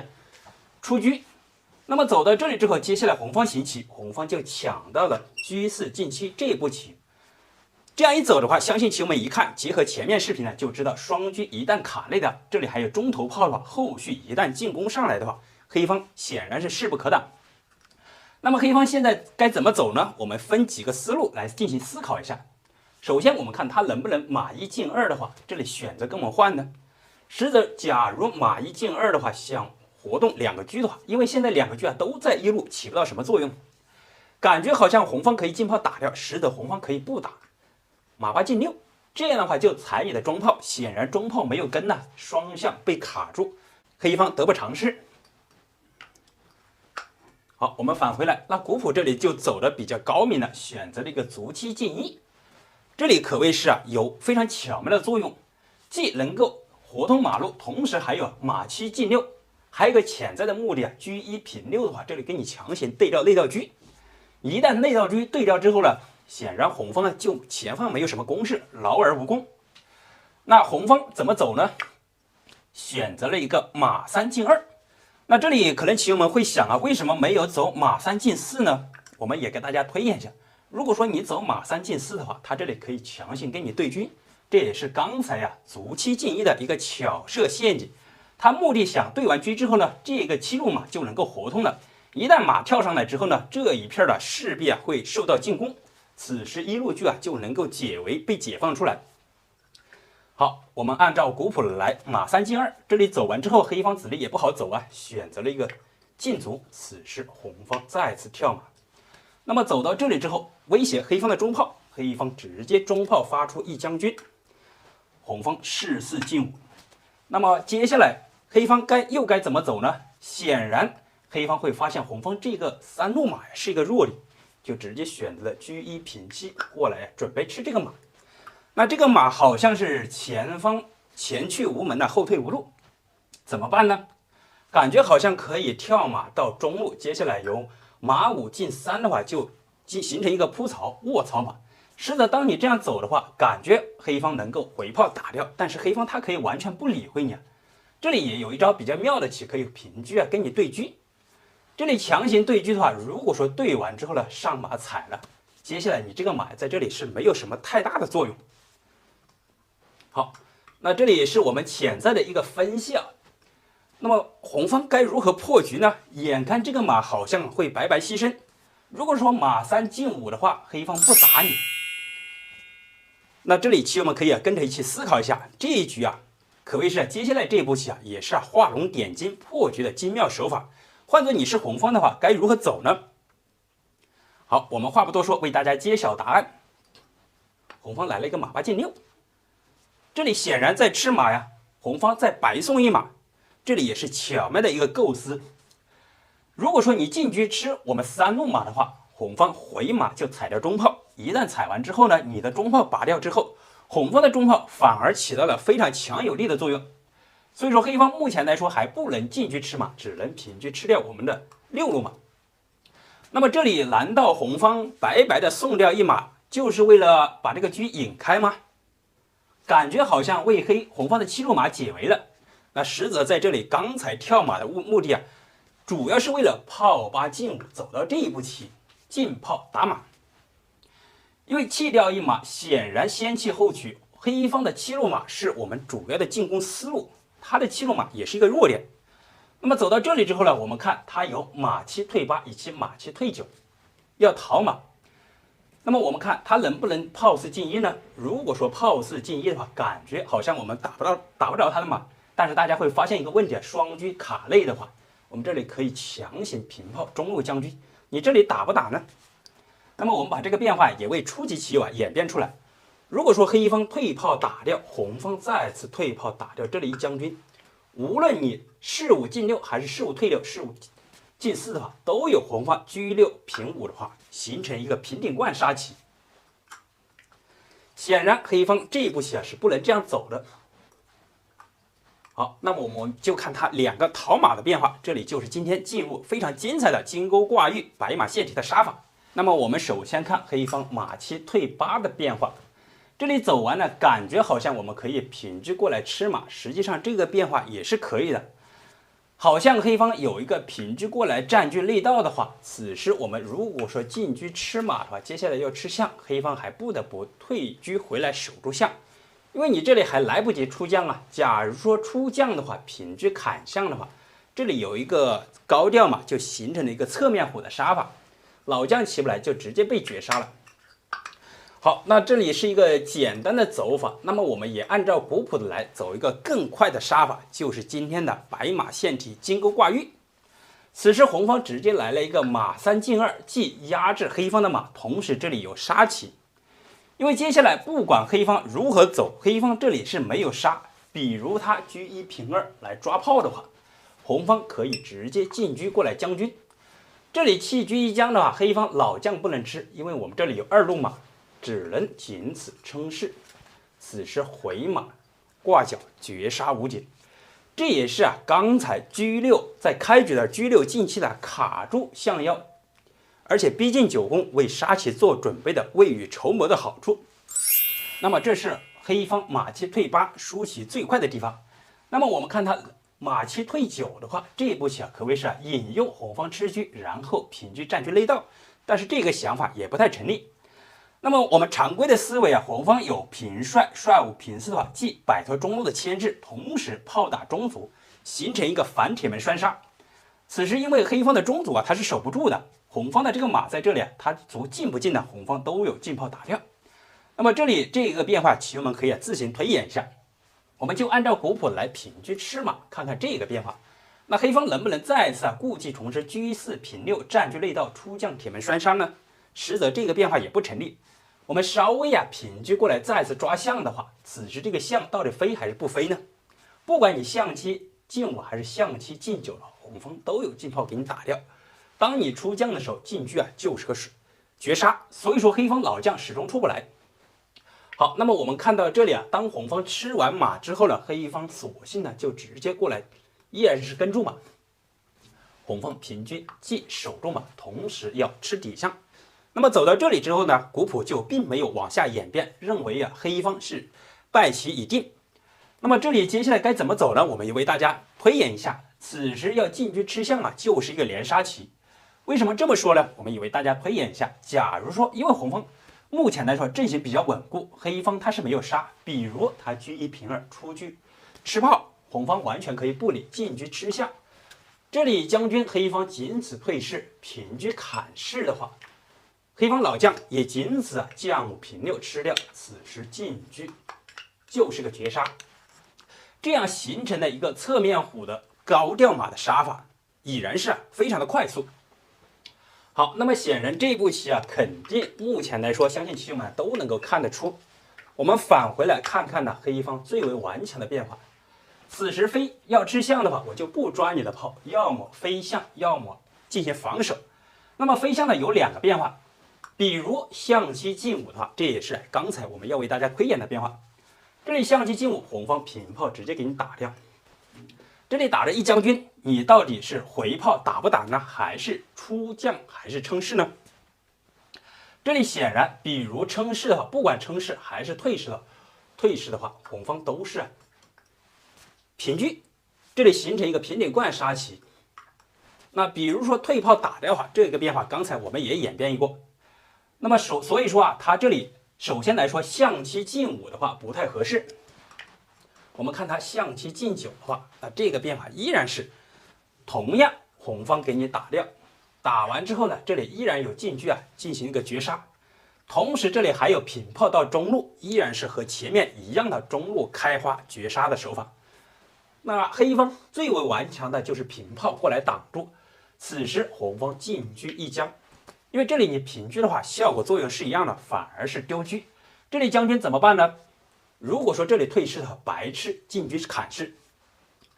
出车。那么走到这里之后，接下来红方行棋，红方就抢到了车四进七这一步棋。这样一走的话，相信棋友们一看，结合前面视频呢，就知道双车一旦卡内的，这里还有中头炮的话，后续一旦进攻上来的话，黑方显然是势不可挡。那么黑方现在该怎么走呢？我们分几个思路来进行思考一下。首先我们看他能不能马一进二的话，这里选择跟我们换呢？实则假如马一进二的话，想活动两个车的话，因为现在两个车都在一路，起不到什么作用，感觉好像红方可以进炮打掉，实则红方可以不打。马八进六，这样的话就踩你的中炮，显然中炮没有跟呢，双向被卡住，黑方得不偿失。好，我们返回来，那古朴这里就走的比较高明了，选择了一个卒七进一，这里可谓是有非常巧妙的作用，既能够活通马路，同时还有马七进六，还有一个潜在的目的车一平六的话，这里给你强行对掉内道车，一旦内道车对掉之后呢，显然红方呢就前方没有什么攻势，劳而无功。那红方怎么走呢？选择了一个马三进二。那这里可能棋友们会想为什么没有走马三进四呢？我们也给大家推演一下，如果说你走马三进四的话，它这里可以强行跟你对车，这也是刚才卒七进一的一个巧设陷阱。它目的想对完车之后呢，这个七路马就能够活通了。一旦马跳上来之后呢，这一片势必会受到进攻，此时一路车就能够解围被解放出来。好，我们按照古朴来，马三进二，这里走完之后，黑方子力也不好走选择了一个进卒，此时红方再次跳马。那么走到这里之后，威胁黑方的中炮，黑方直接中炮发出一将军，红方士四进五。那么接下来黑方又该怎么走呢？显然黑方会发现红方这个三路马是一个弱力，就直接选择了车一平七过来准备吃这个马。那这个马好像是前方前去无门后退无路，怎么办呢？感觉好像可以跳马到中路，接下来由马五进三的话，就形成一个铺槽卧槽马。实则当你这样走的话，感觉黑方能够回炮打掉，但是黑方他可以完全不理会你这里也有一招比较妙的棋，可以平车跟你对车。这里强行对车的话，如果说对完之后呢，上马踩了，接下来你这个马在这里是没有什么太大的作用。好，那这里也是我们潜在的一个分析那么红方该如何破局呢？眼看这个马好像会白白牺牲，如果说马三进五的话，黑方不打你，那这里棋友们可以跟着一起思考一下，这一局可谓是接下来这一步棋也是画龙点睛破局的精妙手法。换作你是红方的话，该如何走呢？好，我们话不多说，为大家揭晓答案。红方来了一个马八进六，这里显然在吃马红方再白送一马，这里也是巧妙的一个构思。如果说你进车吃我们三路马的话，红方回马就踩掉中炮，一旦踩完之后呢，你的中炮拔掉之后，红方的中炮反而起到了非常强有力的作用。所以说黑方目前来说还不能进车吃马，只能平车吃掉我们的六路马。那么这里难道红方白白的送掉一马，就是为了把这个车引开吗？感觉好像为红方的七路马解围了。那实则在这里刚才跳马的目的主要是为了炮八进五走到这一步棋，进炮打马。因为弃掉一马，显然先弃后取，黑方的七路马是我们主要的进攻思路，他的七路马也是一个弱点。那么走到这里之后呢，我们看他有马七退八以及马七退九，要讨马。那么我们看它能不能炮四进一呢？如果说炮四进一的话，感觉好像我们打不着它的马，但是大家会发现一个问题啊，双车卡内的话，我们这里可以强行平炮中路将军，你这里打不打呢？那么我们把这个变化也为初级棋友演变出来。如果说黑方退炮打掉，红方再次退炮打掉这里一将军，无论你士5进6还是士5退6、士5进4的话，都有红方车6平5的话，形成一个平顶冠杀棋。显然黑方这一步棋是不能这样走的。好，那么我们就看它2个逃马的变化，这里就是今天进入非常精彩的金钩挂玉白马线题的杀法。那么我们首先看黑方马7退8的变化，这里走完了，感觉好像我们可以平车过来吃马，实际上这个变化也是可以的。好像黑方有一个平车过来占据内道的话，此时我们如果说进车吃马的话，接下来要吃象，黑方还不得不退车回来守住象，因为你这里还来不及出将啊。假如说出将的话，平车砍象的话，这里有一个高调嘛，就形成了一个侧面虎的杀法，老将起不来就直接被绝杀了。好，那这里是一个简单的走法，那么我们也按照古谱的来走一个更快的杀法，就是今天的白马线题金钩挂玉。此时红方直接来了一个马3进2，既压制黑方的马，同时这里有杀棋。因为接下来不管黑方如何走，黑方这里是没有杀，比如他车1平2来抓炮的话，红方可以直接进车过来将军。这里弃车一将的话，黑方老将不能吃，因为我们这里有2路马，只能仅此称是。此时回马挂角绝杀无解，这也是刚才车6在开局的车6进气的卡住象腰，而且逼近9宫为杀棋做准备的未雨绸缪的好处。那么这是黑方马7退8输棋最快的地方。那么我们看他马7退9的话，这一步棋可谓是引诱红方吃车，然后平车占据内道，但是这个想法也不太成立。那么我们常规的思维红方有平帅、帅5平4的话，既摆脱中路的牵制，同时炮打中卒，形成一个反铁门栓杀。此时因为黑方的中卒它是守不住的，红方的这个马在这里它卒进不进呢，红方都有进炮打掉。那么这里这个变化，棋友们可以自行推演一下。我们就按照古谱来平车吃马，看看这个变化。那黑方能不能再次故技重施，车4平6占据内道，出将铁门栓杀呢？实则这个变化也不成立。我们稍微平车过来再次抓象的话，此时这个象到底飞还是不飞呢？不管你象7进5还是象7进9了，红方都有进炮给你打掉。当你出将的时候，进车就是个绝杀，所以说黑方老将始终出不来。好，那么我们看到这里当红方吃完马之后呢，黑方索性就直接过来，依然是跟住马。红方平车既守住马，同时要吃底象。那么走到这里之后呢，古谱就并没有往下演变，认为黑方是败棋已定。那么这里接下来该怎么走呢？我们也为大家推演一下。此时要进车吃象就是一个连杀棋。为什么这么说呢？我们也为大家推演一下。假如说因为红方目前来说阵型比较稳固，黑方他是没有杀，比如他车1平2出车吃炮，红方完全可以不理，进车吃象。这里将军黑方仅此退士，平车砍士的话，黑方老将也仅此将5平6吃掉，此时进车就是个绝杀。这样形成的一个侧面虎的高调马的杀法，已然是非常的快速。好，那么显然这步棋肯定目前来说，相信棋友们都能够看得出。我们返回来看看黑方最为顽强的变化。此时飞要吃象的话，我就不抓你的炮，要么飞象，要么进行防守。那么飞象有2个变化，比如象7进5的话，这也是刚才我们要为大家推演的变化。这里象7进5，红方平炮直接给你打掉。这里打着一将军，你到底是回炮打不打呢？还是出将，还是称士呢？这里显然，比如称士的话，不管称士还是退士的话，红方都是平车，这里形成一个平顶冠杀棋。那比如说退炮打掉的话，这个变化刚才我们也演变过。那么所以说它这里首先来说，象7进5的话不太合适。我们看它象7进9的话，那这个变化依然是同样红方给你打掉，打完之后呢，这里依然有进车进行一个绝杀。同时这里还有平炮到中路，依然是和前面一样的中路开花绝杀的手法。那黑方最为顽强的就是平炮过来挡住，此时红方进车一将，因为这里你平车的话效果作用是一样的，反而是丢车。这里将军怎么办呢？如果说这里退士的白赤进车砍士，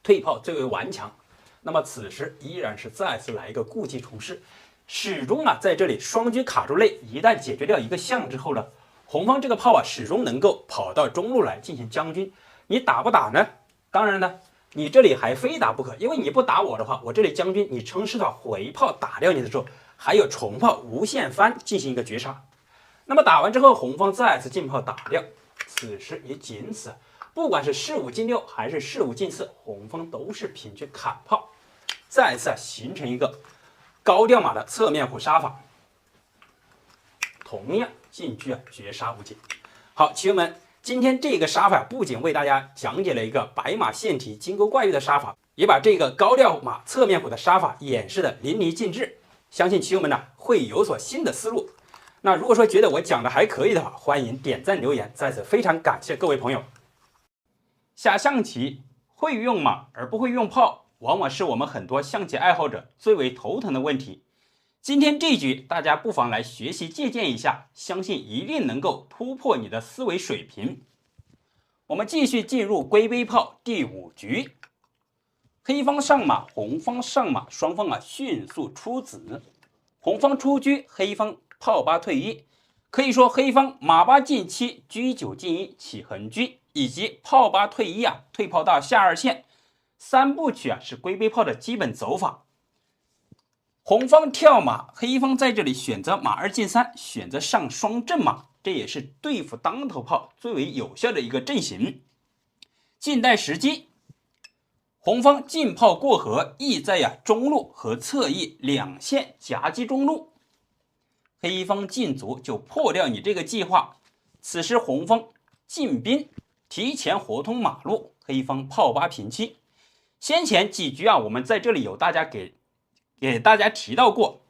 退炮最为顽强，那么此时依然是再次来一个故技重施，始终在这里双车卡住类，一旦解决掉一个象之后呢，红方这个炮始终能够跑到中路来进行将军。你打不打呢？当然呢，你这里还非打不可，因为你不打我的话，我这里将军你趁势的回炮打掉你的时候，还有重炮无限翻进行一个绝杀。那么打完之后，红方再次进炮打掉，此时也仅此，不管是士5进6还是士5进4，红方都是平车砍炮，再次形成一个高调马的侧面虎杀法，同样进车绝杀无解。好，棋友们，今天这个杀法不仅为大家讲解了一个白马线提金钩怪玉的杀法，也把这个高调马侧面虎的杀法演示的淋漓尽致，相信棋友们会有所新的思路。那如果说觉得我讲的还可以的话，欢迎点赞留言，在此非常感谢各位朋友。下象棋会用马而不会用炮，往往是我们很多象棋爱好者最为头疼的问题。今天这局大家不妨来学习借鉴一下，相信一定能够突破你的思维水平。我们继续进入龟背炮第5局，黑方上马，红方上马，双方迅速出子，红方出车，黑方炮8退1，可以说黑方马8进7，车9进1起横车，以及炮8退1退炮到下2线，3部曲是龟背炮的基本走法。红方跳马，黑方在这里选择马2进3，选择上双正马，这也是对付当头炮最为有效的一个阵型。静待时机，红方进炮过河，意在中路和侧翼两线夹击中路，黑方进卒就破掉你这个计划。此时红方进兵，提前活通马路，黑方炮8平7。先前几局我们在这里有给大家提到过，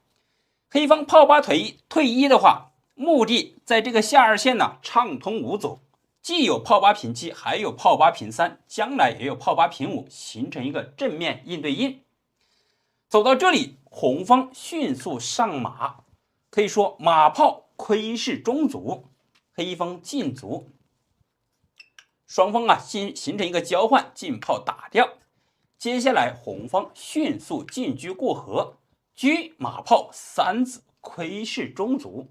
黑方炮8退1的话，目的在这个下2线畅通无阻，既有炮8平7，还有炮8平3，将来也有炮8平5，形成一个正面应对应。走到这里，红方迅速上马，可以说马炮窥视中卒，黑方进卒，双方形成一个交换，进炮打掉。接下来红方迅速进车过河，车马炮3子窥视中卒，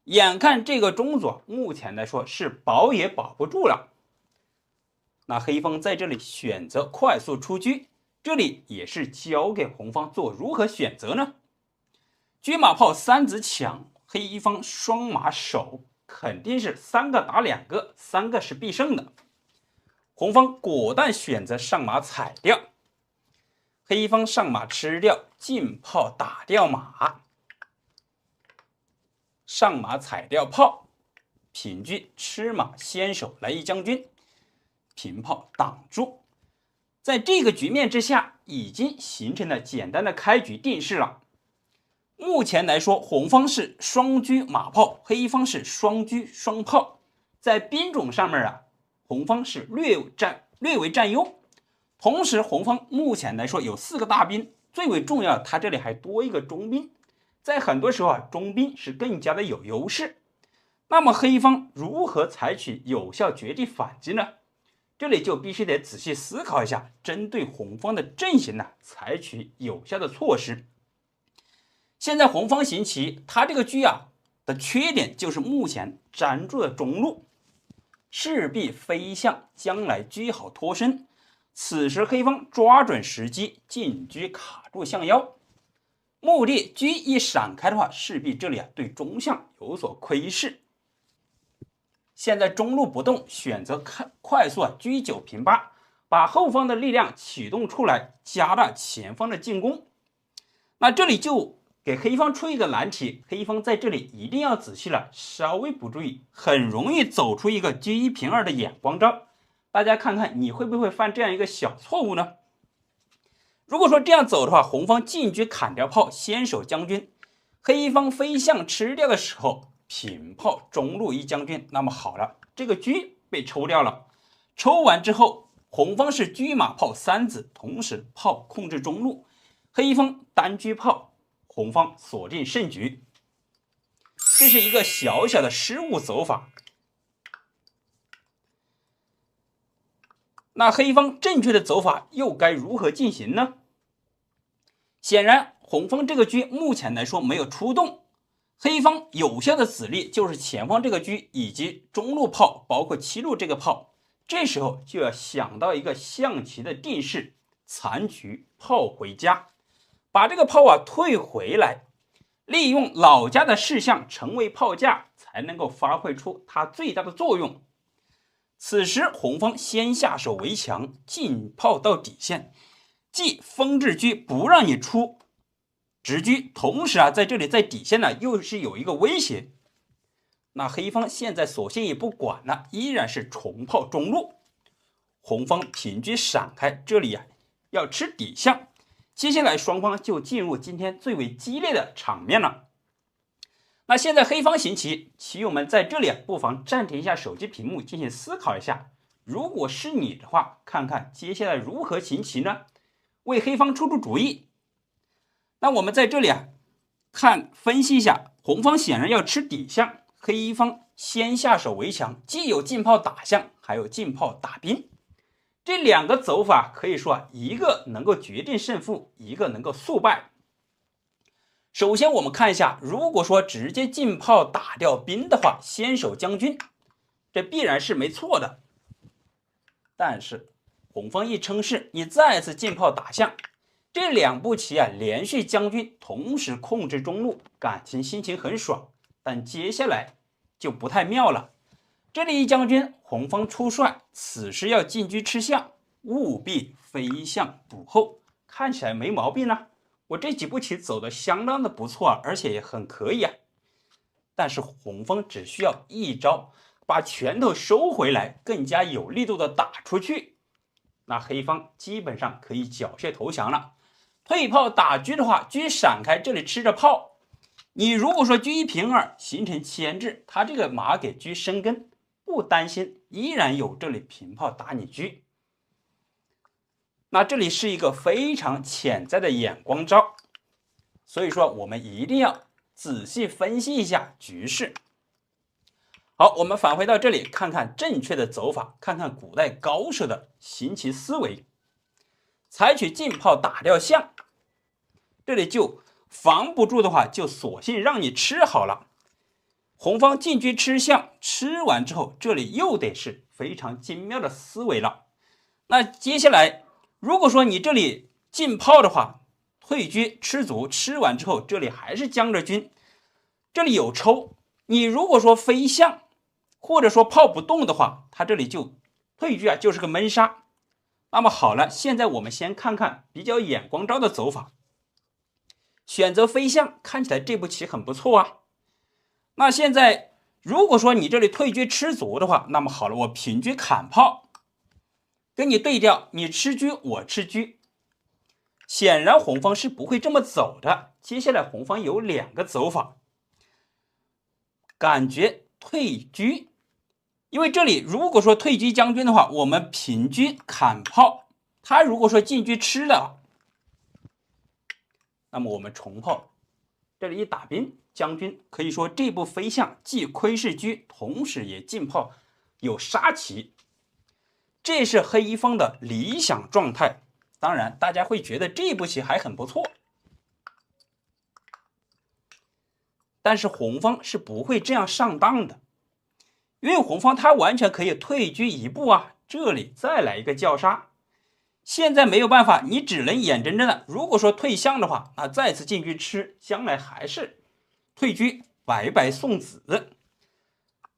眼看这个中卒目前来说是保也保不住了。那黑方在这里选择快速出车，这里也是交给红方做如何选择呢？车马炮3子抢，黑方双马守，肯定是3个打2个，3个是必胜的。红方果断选择上马踩掉，黑方上马吃掉，进炮打掉马，上马踩掉炮，平车吃马先手来一将军，平炮挡住。在这个局面之下，已经形成了简单的开局定式了。目前来说，红方是双车马炮，黑方是双车双炮，在兵种上面红方是略为占优。同时红方目前来说有4个大兵，最为重要的它这里还多一个中兵，在很多时候中兵是更加的有优势。那么黑方如何采取有效绝地反击呢？这里就必须得仔细思考一下，针对红方的阵型采取有效的措施。现在红方行棋，它这个车的缺点就是目前粘住了中路，势必飞向将来车好脱身。此时黑方抓准时机进车卡住象腰，目的车一闪开的话，势必这里对中象有所窥视。现在中路不动，选择快速车9平8，把后方的力量启动出来，加大前方的进攻。那这里就给黑方出一个难题，黑方在这里一定要仔细了，稍微不注意，很容易走出一个车1平2的眼光招。大家看看你会不会犯这样一个小错误呢？如果说这样走的话，红方进车砍掉炮，先手将军，黑方飞象吃掉的时候，平炮中路一将军。那么好了，这个车被抽掉了，抽完之后，红方是车马炮3子，同时炮控制中路，黑方单车炮，红方锁定胜局。这是一个小小的失误走法。那黑方正确的走法又该如何进行呢？显然红方这个车目前来说没有出动，黑方有效的子力就是前方这个车以及中路炮，包括七路这个炮。这时候就要想到一个象棋的定式，残局炮回家，把这个炮退回来，利用老家的士象成为炮架，才能够发挥出它最大的作用。此时红方先下手为强，进炮到底线，既封制车不让你出直车，同时在这里在底线又是有一个威胁。那黑方现在索性也不管了，依然是重炮中路，红方平车闪开，这里要吃底象。接下来双方就进入今天最为激烈的场面了。那现在黑方行棋，棋友们在这里不妨暂停一下手机屏幕，进行思考一下，如果是你的话，看看接下来如何行棋呢？为黑方出主意。那我们在这里分析一下，红方显然要吃底象，黑方先下手为强，既有进炮打象，还有进炮打兵。这两个走法可以说一个能够决定胜负，一个能够速败。首先我们看一下，如果说直接进炮打掉兵的话，先手将军，这必然是没错的。但是红方一称势，你再次进炮打象，这两步棋连续将军同时控制中路，感情心情很爽，但接下来就不太妙了。这里一将军，红方出帅，此时要进车吃象，务必飞象补后，看起来没毛病呢。我这几步棋走的相当的不错而且也很可以但是红方只需要一招把拳头收回来，更加有力度的打出去，那黑方基本上可以缴械投降了。退炮打车的话，车闪开，这里吃着炮，你如果说车一平二形成牵制，他这个马给车生根，不担心，依然有这里平炮打你车。那这里是一个非常潜在的眼光招，所以说我们一定要仔细分析一下局势。好，我们返回到这里，看看正确的走法，看看古代高手的行棋思维。采取进炮打掉象，这里就防不住的话，就索性让你吃好了。红方进车吃象，吃完之后，这里又得是非常精妙的思维了。那接下来如果说你这里进炮的话，退车吃卒，吃完之后这里还是将着军，这里有抽，你如果说飞象或者说炮不动的话，他这里就退车就是个闷杀。那么好了，现在我们先看看比较眼光招的走法。选择飞象，看起来这步棋很不错那现在如果说你这里退车吃卒的话，那么好了，我平车砍炮跟你对调，你吃车我吃车。显然红方是不会这么走的，接下来红方有两个走法，感觉退车，因为这里如果说退车将军的话，我们平车砍炮，他如果说进车吃了，那么我们重炮，这里一打兵，将军可以说这步飞象既窥视车，同时也进炮有杀棋，这是黑方的理想状态。当然大家会觉得这步棋还很不错，但是红方是不会这样上当的，因为红方他完全可以退车一步这里再来一个叫杀。现在没有办法，你只能眼睁睁的，如果说退象的话，那再次进车吃，将来还是退车白白送子。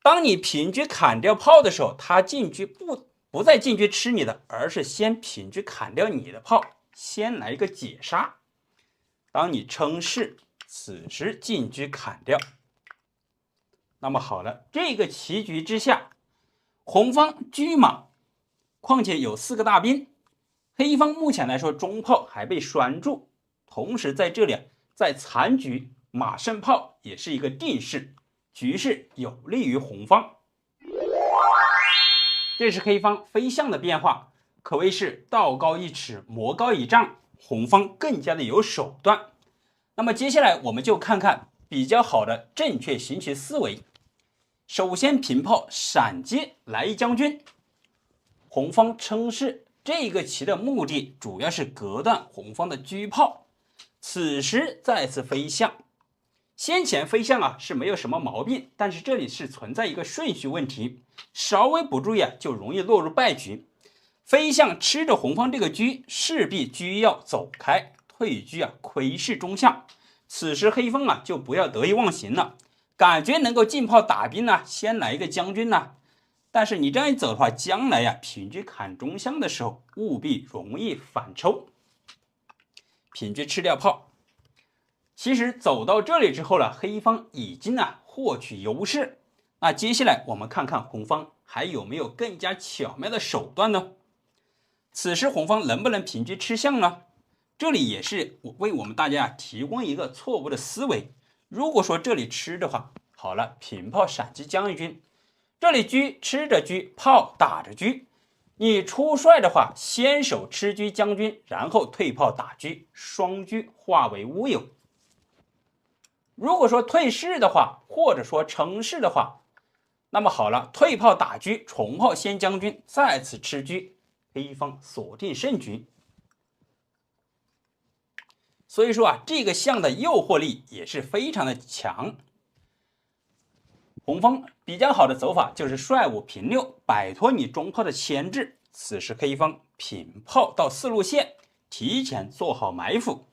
当你平车砍掉炮的时候，他进车不再进车吃你的，而是先平车砍掉你的炮，先来一个解杀。当你称势，此时进车砍掉。那么好了，这个棋局之下，红方车马，况且有4个大兵，黑方目前来说中炮还被拴住，同时在这里在残局马胜炮也是一个定式，局势有利于红方。这是黑方飞象的变化，可谓是道高一尺，魔高一丈，红方更加的有手段。那么接下来我们就看看比较好的正确行棋思维。首先平炮闪接来一将军，红方称是这个棋的目的主要是隔断红方的车炮，此时再次飞象。先前飞象啊是没有什么毛病，但是这里是存在一个顺序问题，稍微不注意啊就容易落入败局。飞象吃着红方这个车，势必车要走开，退车啊窥视中象。此时黑方啊就不要得意忘形了，感觉能够进炮打兵呢，先来一个将军呢。但是你这样一走的话，将来呀平车砍中象的时候，务必容易反抽。平车吃掉炮。其实走到这里之后了，黑方已经获取优势。那接下来我们看看红方还有没有更加巧妙的手段呢？此时红方能不能平车吃象呢？这里也是为我们大家提供一个错误的思维。如果说这里吃的话，好了，平炮闪击将军，这里车吃着车，炮打着车。你出帅的话，先手吃车将军，然后退炮打车，双车化为乌有。如果说退士的话，或者说乘势的话，那么好了，退炮打车，重炮先将军，再次吃车，黑方锁定胜局。所以说这个象的诱惑力也是非常的强。红方比较好的走法就是帅5平6，摆脱你中炮的牵制。此时黑方平炮到4路线，提前做好埋伏。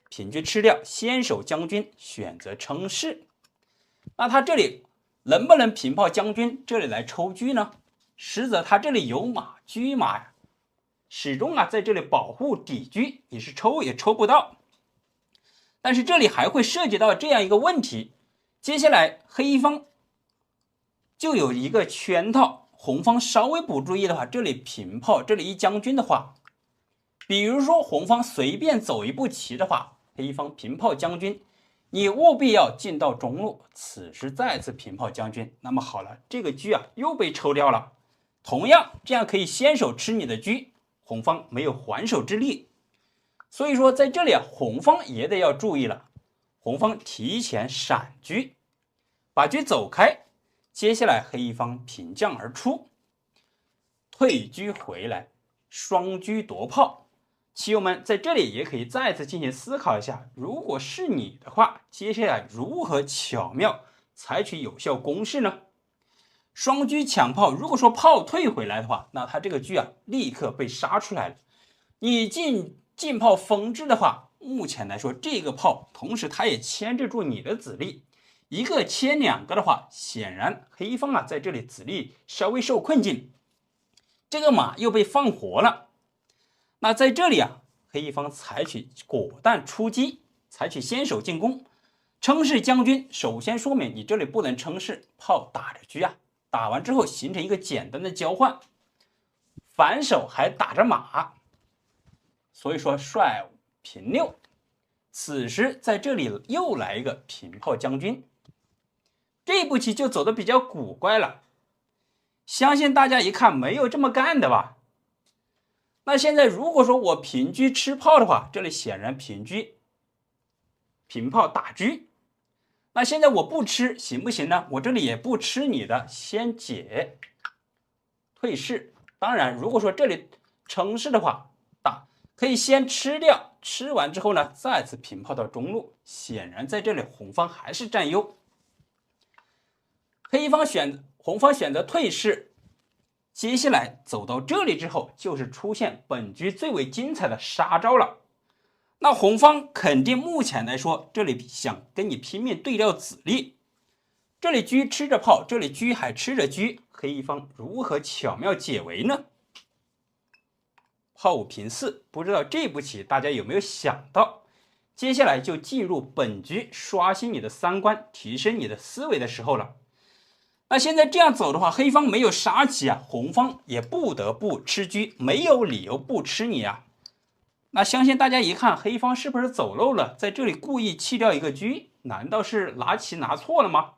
平车吃掉，先手将军选择称势。那他这里能不能平炮将军这里来抽车呢？实则他这里有马，车马呀，始终在这里保护底车，你是抽也抽不到。但是这里还会涉及到这样一个问题，接下来黑方就有一个圈套，红方稍微不注意的话，这里平炮，这里一将军的话，比如说红方随便走一步棋的话，黑方平炮将军，你务必要进到中路，此时再次平炮将军，那么好了，这个车又被抽掉了。同样这样可以先手吃你的车，红方没有还手之力。所以说在这里红方也得要注意了，红方提前闪车，把车走开，接下来黑方平将而出，退车回来，双车夺炮。棋友们在这里也可以再次进行思考一下，如果是你的话，接下来如何巧妙采取有效攻势呢？双车抢炮，如果说炮退回来的话，那他这个车立刻被杀出来了。你进炮封制的话，目前来说这个炮同时它也牵制住你的子力，一个牵两个的话，显然黑方在这里子力稍微受困境，这个马又被放活了。那在这里黑方采取果断出击，采取先手进攻。称势将军首先说明你这里不能称势，炮打着车打完之后形成一个简单的交换，反手还打着马，所以说帅5平6。此时在这里又来一个平炮将军，这步棋就走的比较古怪了，相信大家一看没有这么干的吧。那现在如果说我平车吃炮的话，这里显然平车平炮打车，那现在我不吃行不行呢？我这里也不吃你的，先解退士。当然如果说这里称势的话，可以先吃掉，吃完之后呢再次平炮到中路，显然在这里红方还是占优。红方选择退士，接下来走到这里之后，就是出现本局最为精彩的杀招了。那红方肯定目前来说，这里想跟你拼命对调子力，这里车吃着炮，这里车还吃着车，黑方如何巧妙解围呢？炮5平4，不知道这步棋大家有没有想到？接下来就进入本局刷新你的三观，提升你的思维的时候了。那现在这样走的话，黑方没有杀棋红方也不得不吃车，没有理由不吃你那相信大家一看，黑方是不是走漏了，在这里故意弃掉一个车？难道是拿棋拿错了吗？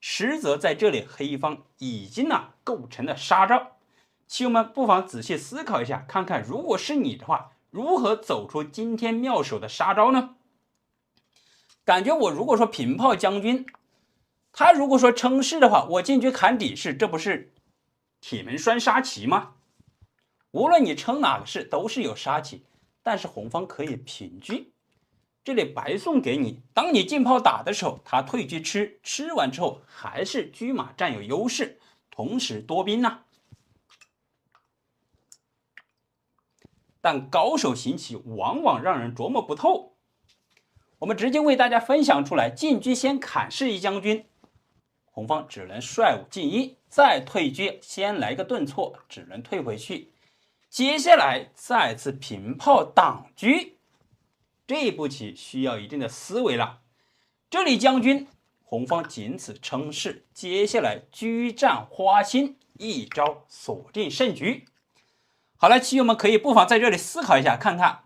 实则在这里黑方已经构成了杀招。棋友们不妨仔细思考一下，看看如果是你的话，如何走出今天妙手的杀招呢？感觉我如果说平炮将军，他如果说称势的话，我进车砍底士，这不是铁门栓杀棋吗？无论你称哪个士都是有杀棋，但是红方可以平车，这里白送给你，当你进炮打的时候，他退车吃，吃完之后还是车马占有优势，同时多兵但高手行棋往往让人琢磨不透。我们直接为大家分享出来，进车先砍士一将军，红方只能率武进一，再退车先来个顿挫，只能退回去，接下来再次平炮挡车。这步棋需要一定的思维了。这里将军红方仅此称势，接下来车战花心，一招锁定胜局。好了，棋友们可以不妨在这里思考一下，看看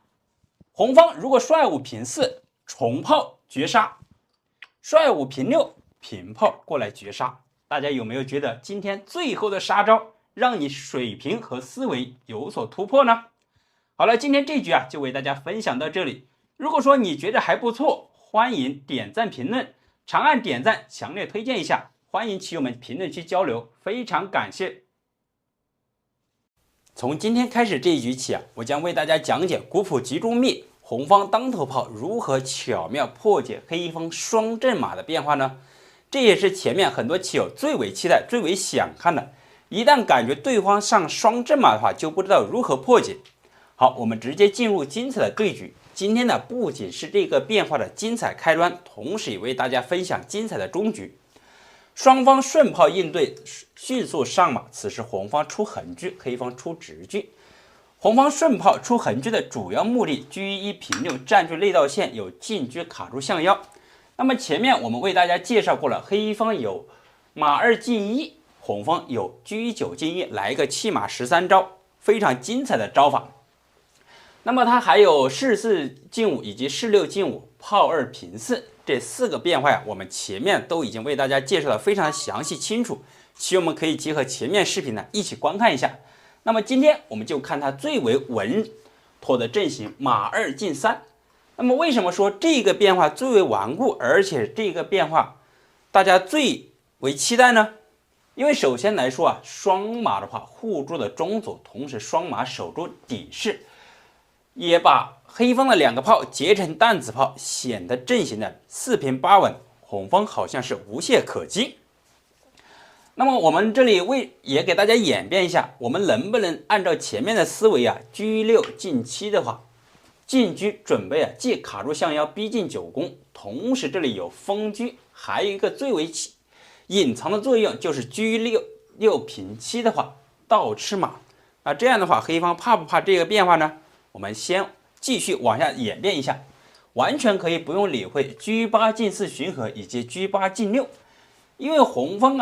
红方如果率武平4重炮绝杀，率武平6平炮过来绝杀，大家有没有觉得今天最后的杀招让你水平和思维有所突破呢？好了，今天这局就为大家分享到这里。如果说你觉得还不错，欢迎点赞评论，长按点赞强烈推荐一下，欢迎棋友们评论区交流，非常感谢。从今天开始这一局起我将为大家讲解古朴集中密红方当头炮如何巧妙破解黑方双阵马的变化呢？这也是前面很多棋友最为期待、最为想看的。一旦感觉对方上双阵马的话，就不知道如何破解。好，我们直接进入精彩的对局。今天不仅是这个变化的精彩开端，同时也为大家分享精彩的终局。双方顺炮应对，迅速上马。此时红方出横车，黑方出直车。红方顺炮出横车的主要目的，车1平6占据内道线，有进车卡住象腰。那么前面我们为大家介绍过了，黑方有马2进1，红方有车9进1，来一个弃马13招，非常精彩的招法。那么它还有士4进5以及士6进5，炮2平4，这4个变化我们前面都已经为大家介绍的非常详细清楚，棋友们可以结合前面视频一起观看一下。那么今天我们就看它最为稳妥的阵型，马2进3。那么为什么说这个变化最为顽固，而且这个变化大家最为期待呢？因为首先来说双马的话护住了中左，同时双马守住底士，也把黑方的2个炮结成弹子炮，显得阵型的4平8稳，红方好像是无懈可击。那么我们这里也给大家演变一下，我们能不能按照前面的思维车6进7的话，进车准备既卡住象腰，逼近9宫，同时这里有封车，还有一个最为隐藏的作用，就是车6平7的话倒吃马。这样的话黑方怕不怕这个变化呢？我们先继续往下演变一下，完全可以不用理会车8进4巡河以及车8进6，因为红方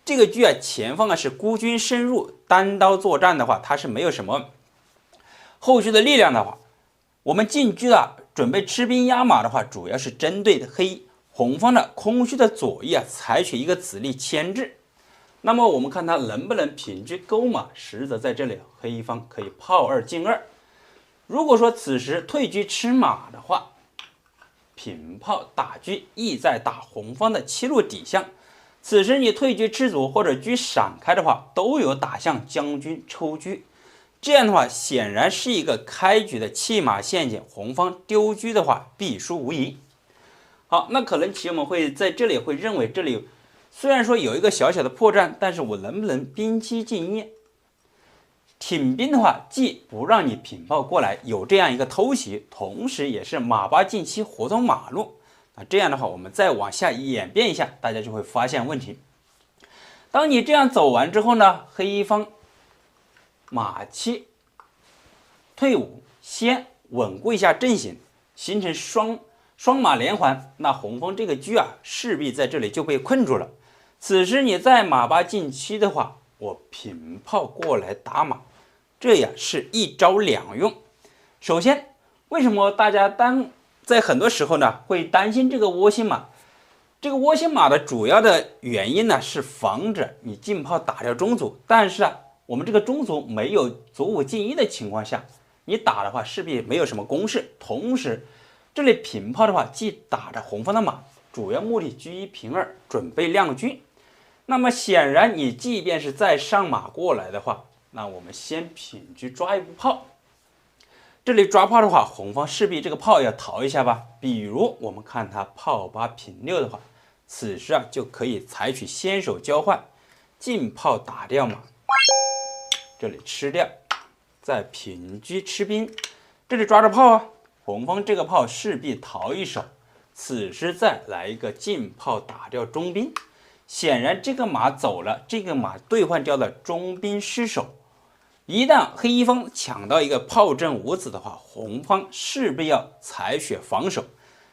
这个车前方是孤军深入，单刀作战的话它是没有什么后续的力量的话，我们进车准备吃兵压马的话，主要是针对红方的空虚的左翼采取一个子力牵制。那么我们看他能不能平车勾马，实则在这里黑方可以炮2进2。如果说此时退车吃马的话，平炮打车意在打红方的7路底象，此时你退车吃卒或者车闪开的话，都有打向将军抽车，这样的话显然是一个开局的弃马陷阱，红方丢车的话必输无疑。好，那可能棋友们会在这里会认为，这里虽然说有一个小小的破绽，但是我能不能兵7进1？挺兵的话，既不让你平炮过来，有这样一个偷袭，同时也是马8进7活通马路。这样的话，我们再往下演变一下，大家就会发现问题。当你这样走完之后呢，黑方马7退5，先稳固一下阵型，形成双马连环，那红方这个车势必在这里就被困住了。此时你再马8进7的话，我平炮过来打马，这是一招两用。首先，为什么大家当在很多时候呢，会担心这个窝心马。这个窝心马的主要的原因呢，是防止你进炮打掉中卒。但是啊，我们这个中卒没有卒5进1的情况下，你打的话势必没有什么攻势。同时，这里平炮的话，既打着红方的马，主要目的车1平2，准备亮车。那么显然，你即便是再上马过来的话，那我们先平车抓一步炮。这里抓炮的话，红方势必这个炮要逃一下吧。比如我们看他炮8平6的话，此时啊就可以采取先手交换，进炮打掉马，这里吃掉，再平车吃兵，这里抓着炮啊，红方这个炮势必逃一手，此时再来一个进炮打掉中兵。显然这个马走了，这个马兑换掉了中兵失守。一旦黑一方抢到一个炮阵5子的话，红方势必要采取防守。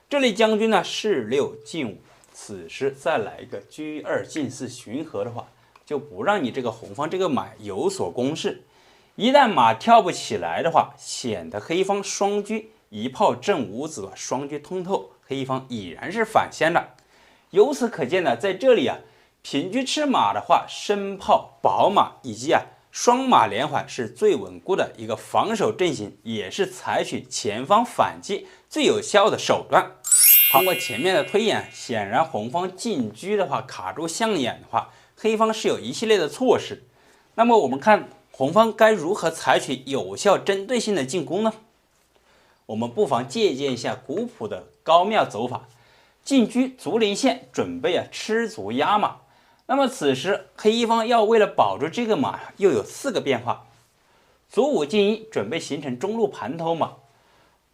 这里将军呢士6进5，此时再来一个车2进4巡河的话，就不让你这个红方这个马有所攻势。一旦马跳不起来的话，显得黑方双车一炮阵5子的双车通透，黑方已然是反先了。由此可见呢，在这里啊，平车吃马的话，生炮保马以及双马连环是最稳固的一个防守阵型，也是采取前方反击最有效的手段。通过前面的推演，显然红方进车的话卡住象眼的话，黑方是有一系列的措施。那么我们看红方该如何采取有效针对性的进攻呢？我们不妨借鉴一下古朴的高妙走法，进车卒0线，准备吃卒压马。那么此时黑一方要为了保住这个马，又有4个变化。卒5进1，准备形成中路盘头马。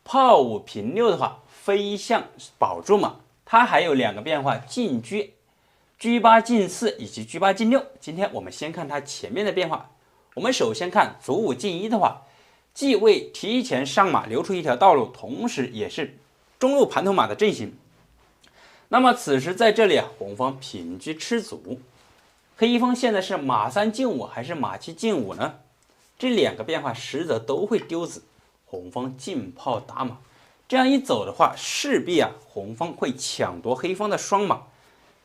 炮5平6的话，飞象保住马。它还有2个变化，进车车8进4以及车8进6。今天我们先看它前面的变化。我们首先看卒5进1的话，既为提前上马留出一条道路，同时也是中路盘头马的阵型。那么此时在这里红方平车吃卒，黑一方现在是马3进5还是马7进5呢？这2个变化实则都会丢子，红方进炮打马。这样一走的话，势必红方会抢夺黑方的双马。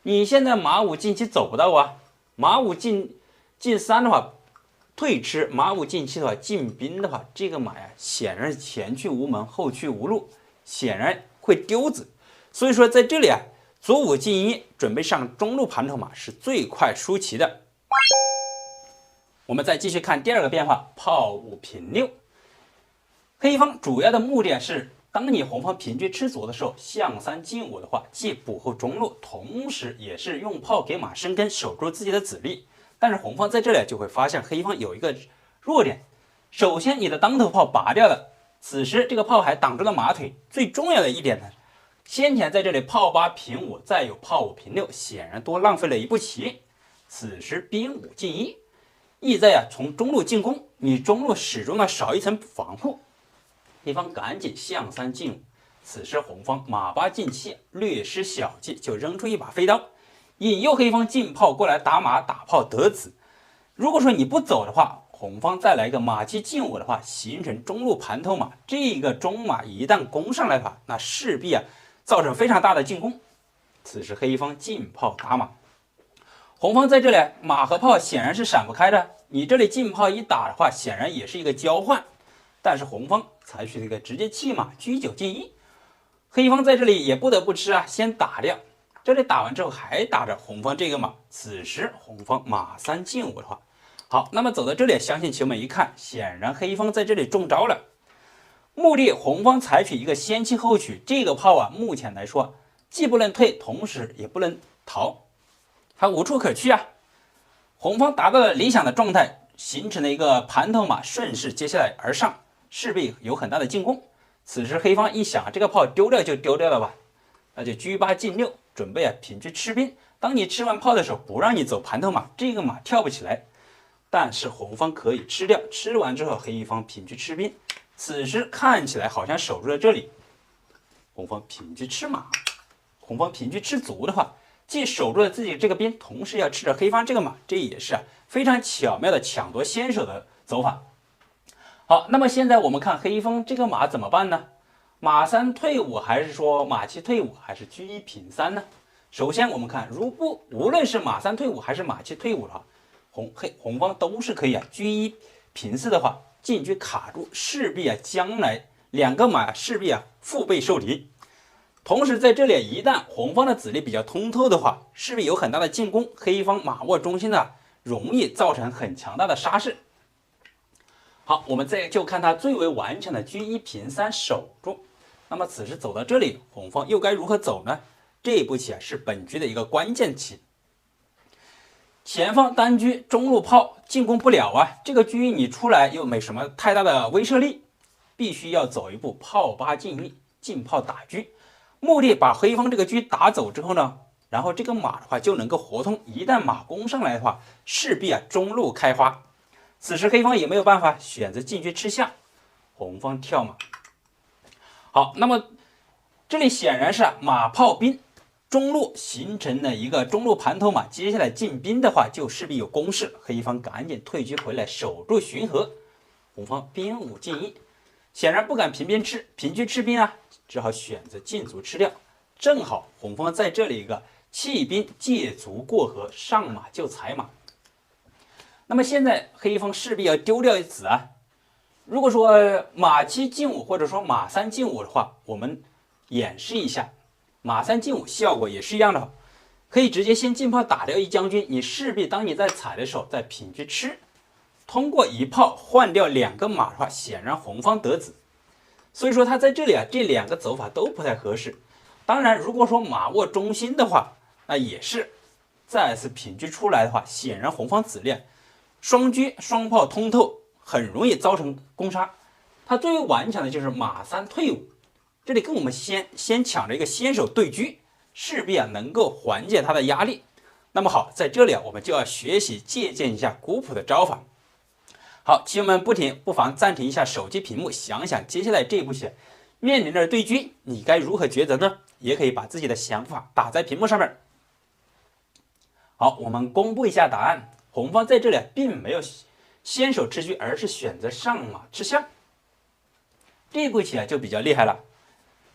你现在马5进7走不到啊，马5进3的话退吃，马5进7的话进兵的话，这个马显然是前去无门后去无路，显然会丢子。所以说在这里卒5进1，准备上中路盘头马是最快出奇的。我们再继续看第2个变化，炮5平6。黑方主要的目的是，当你红方平车吃卒的时候，象3进5的话，既补后中路，同时也是用炮给马生根，守住自己的子力。但是红方在这里就会发现黑方有一个弱点，首先你的当头炮拔掉了，此时这个炮还挡住了马腿。最重要的一点呢，先前在这里炮8平5，再有炮5平6，显然多浪费了一步棋。此时兵5进1，意在从中路进攻，你中路始终少一层防护。黑方赶紧象3进5，此时红方马8进7，略施小计就扔出一把飞刀，引诱黑方进炮过来打马打炮得子。如果说你不走的话，红方再来一个马7进5的话，形成中路盘头马。这个中马一旦攻上来的话，那势必造成非常大的进攻。此时黑方进炮打马，红方在这里马和炮显然是闪不开的。你这里进炮一打的话，显然也是一个交换，但是红方采取了一个直接弃马车9进1，黑方在这里也不得不吃先打掉。这里打完之后还打着红方这个马，此时红方马3进5的话，好，那么走到这里，相信球迷一看，显然黑方在这里中招了。目的红方采取一个先弃后取，这个炮目前来说既不能退，同时也不能逃，它无处可去红方达到了理想的状态，形成了一个盘头马顺势接下来而上，势必有很大的进攻。此时黑方一想，这个炮丢掉就丢掉了吧，那就车8进6，准备平车吃兵。当你吃完炮的时候，不让你走盘头马，这个马跳不起来，但是红方可以吃掉，吃完之后黑方平车吃兵。此时看起来好像守住了这里，红方平车吃马，红方平车吃卒的话，既守住了自己这个兵，同时要吃着黑方这个马，这也是非常巧妙的抢夺先手的走法。好，那么现在我们看黑方这个马怎么办呢？马3退5，还是说马7退5，还是车1平3呢？首先我们看，无论是马3退5还是马7退5的话，红方都是可以车1平4的话，进车卡住，势必将来两个马势必腹背受敌。同时在这里一旦红方的子力比较通透的话，势必有很大的进攻，黑方马握中心的容易造成很强大的杀势。好，我们再就看他最为顽强的车1平3守住。那么此时走到这里，红方又该如何走呢？这一步棋是本局的一个关键棋。前方单车中路炮进攻不了这个车1你出来又没什么太大的威慑力，必须要走一步炮8进1，进炮打车，目的把黑方这个车打走之后呢，然后这个马的话就能够活通，一旦马攻上来的话，势必中路开花。此时黑方也没有办法，选择进车吃象，红方跳马。好，那么这里显然是马炮兵，中路形成了一个中路盘头马，接下来进兵的话就势必有攻势，黑方赶紧退车回来守住巡河，红方兵5进1，显然不敢平车吃兵只好选择进卒吃掉。正好红方在这里一个弃兵借卒过河，上马就踩马。那么现在黑方势必要丢掉一子如果说马7进5或者说马3进5的话，我们演示一下，马3进5效果也是一样的，可以直接先进炮打掉一将军，你势必当你在踩的时候再平车吃，通过一炮换掉2个马的话，显然红方得子。所以说他在这里这2个走法都不太合适。当然如果说马握中心的话，那也是再次平车出来的话，显然红方子力双车双炮通透，很容易造成攻杀。他最为顽强的就是马3退5，这里跟我们先抢着一个先手对车，势必能够缓解他的压力。那么好，在这里我们就要学习借鉴一下古朴的招法。好，棋友们不妨暂停一下手机屏幕，想想接下来这一步棋面临着对车，你该如何抉择呢？也可以把自己的想法打在屏幕上面。好，我们公布一下答案。红方在这里并没有先手吃车，而是选择上马吃象。这一步棋就比较厉害了。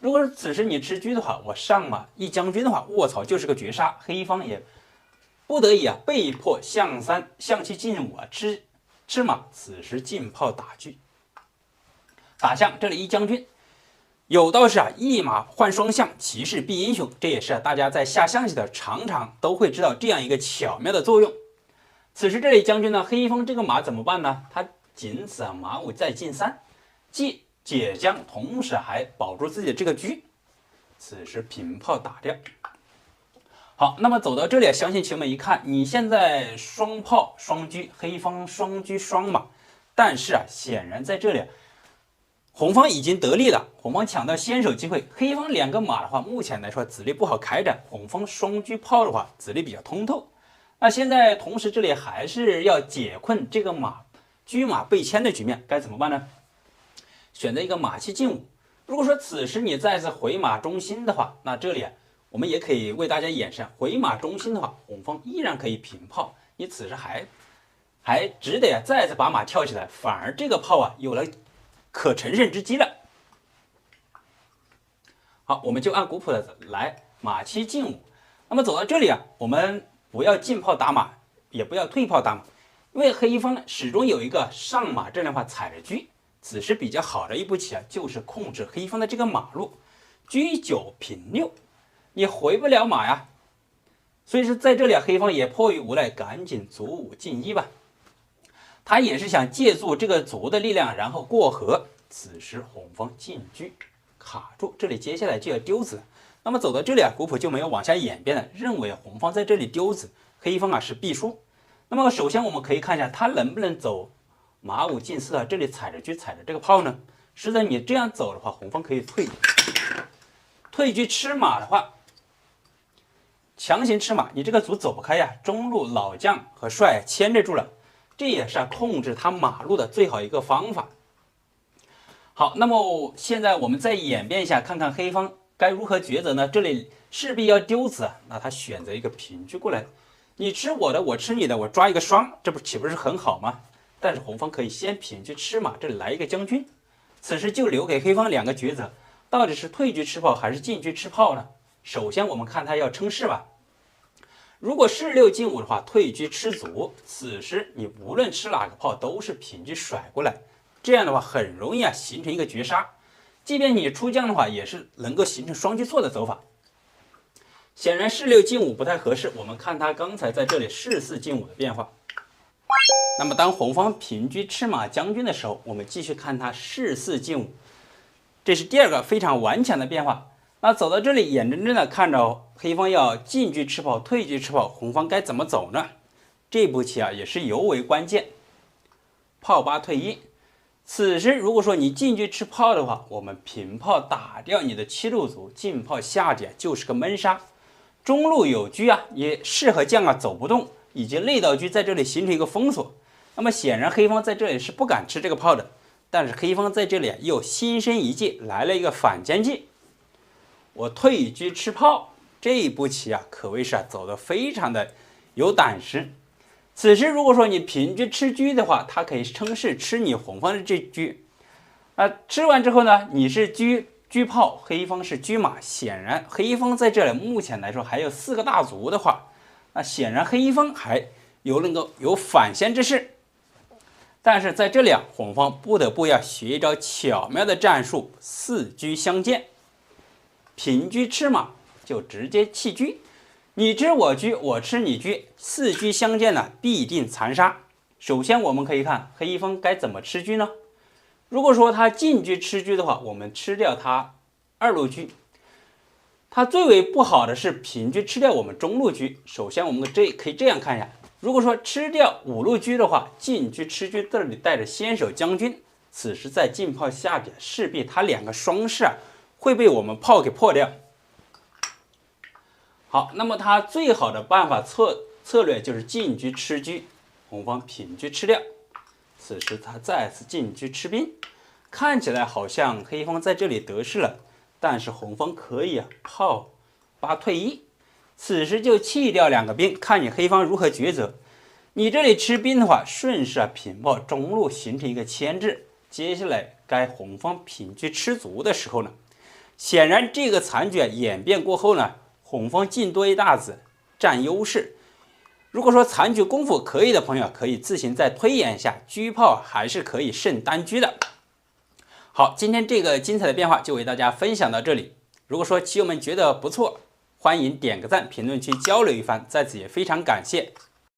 如果是此时你吃车的话，我上马一将军的话，卧槽就是个绝杀，黑方也不得已被迫象3象7进5吃马，此时进炮打车打象，这里一将军。有道是一马换双象，骑士必英雄，这也是大家在下象棋的常常都会知道这样一个巧妙的作用。此时这里将军呢，黑方这个马怎么办呢？他仅此马5再进3，既解将，同时还保住自己的这个车，此时平炮打掉。好，那么走到这里相信棋友们一看，你现在双炮双车，黑方双车双马，但是显然在这里红方已经得利了，红方抢到先手机会，黑方2个马的话，目前来说子力不好开展，红方双车炮的话，子力比较通透。那现在同时这里还是要解困这个车马被牵的局面，该怎么办呢？选择一个马7进5。如果说此时你再次回马中心的话，那这里我们也可以为大家演示，回马中心的话，红方依然可以平炮，你此时还只得再次把马跳起来，反而这个炮有了可乘胜之机了。好，我们就按古朴的来，马7进5。那么走到这里我们不要进炮打马，也不要退炮打马，因为黑方始终有一个上马这样的话踩着车。此时比较好的一步棋就是控制黑方的这个马路，车9平6，你回不了马所以说在这里黑方也迫于无奈，赶紧卒5进1吧。他也是想借助这个卒的力量，然后过河。此时红方进车卡住，这里接下来就要丢子。那么走到这里古朴就没有往下演变了，认为红方在这里丢子，黑方是必输。那么首先我们可以看一下他能不能走马5进4这里踩着车踩着这个炮呢？实在你这样走的话，红方可以退车吃马的话，强行吃马，你这个卒走不开中路老将和帅牵制住了，这也是控制他马路的最好一个方法。好，那么现在我们再演变一下，看看黑方该如何抉择呢？这里势必要丢子那他选择一个平车过来，你吃我的，我吃你的，我抓一个双，这岂不是很好吗？但是红方可以先平车吃马，这里来一个将军，此时就留给黑方2个抉择，到底是退车吃炮还是进车吃炮呢？首先我们看它要称势吧。如果士6进5的话，退车吃卒，此时你无论吃哪个炮都是平车甩过来，这样的话很容易形成一个绝杀。即便你出将的话，也是能够形成双车错的走法。显然士6进5不太合适，我们看他刚才在这里士4进5的变化。那么当红方平车吃马将军的时候，我们继续看他士4进5，这是第二个非常顽强的变化。那走到这里，眼睁睁的看着黑方要进车吃炮、退车吃炮，红方该怎么走呢？这步棋也是尤为关键。炮8退1，此时如果说你进车吃炮的话，我们平炮打掉你的7路卒，进炮下点就是个闷杀。中路有车也士和将走不动，以及内道车在这里形成一个封锁。那么显然黑方在这里是不敢吃这个炮的，但是黑方在这里又心生一计，来了一个反间计。我退车吃炮，这一步棋可谓是走得非常的有胆识。此时如果说你平车吃车的话，它可以称是吃你红方的这车。吃完之后呢，你是车炮，黑方是车马，显然黑方在这里目前来说还有4个大卒的话，那显然黑方还能够有反先之势。但是在这里红方不得不要学一招巧妙的战术，4车相间。平车吃马就直接弃车，你吃我车，我吃你车，4车相间呢必定残杀。首先我们可以看黑方该怎么吃车呢？如果说他进车吃车的话，我们吃掉他2路车。他最为不好的是平车吃掉我们中路车。首先我们可以这样看一下，如果说吃掉5路车的话，进车吃车这里带着先手将军，此时在进炮下点，势必他2个双士会被我们炮给破掉。好，那么他最好的办法策略就是进车吃车，红方平车吃掉。此时他再次进车吃兵，看起来好像黑方在这里得势了，但是红方可以炮8退1，此时就弃掉2个兵，看你黑方如何抉择。你这里吃兵的话，顺势平炮中路形成一个牵制，接下来该红方平车吃卒的时候呢，显然这个残局演变过后呢，红方进多一大子占优势。如果说残局功夫可以的朋友，可以自行再推演一下，车炮还是可以胜单车的。好，今天这个精彩的变化就为大家分享到这里。如果说棋友们觉得不错，欢迎点个赞，评论区交流一番，在此也非常感谢。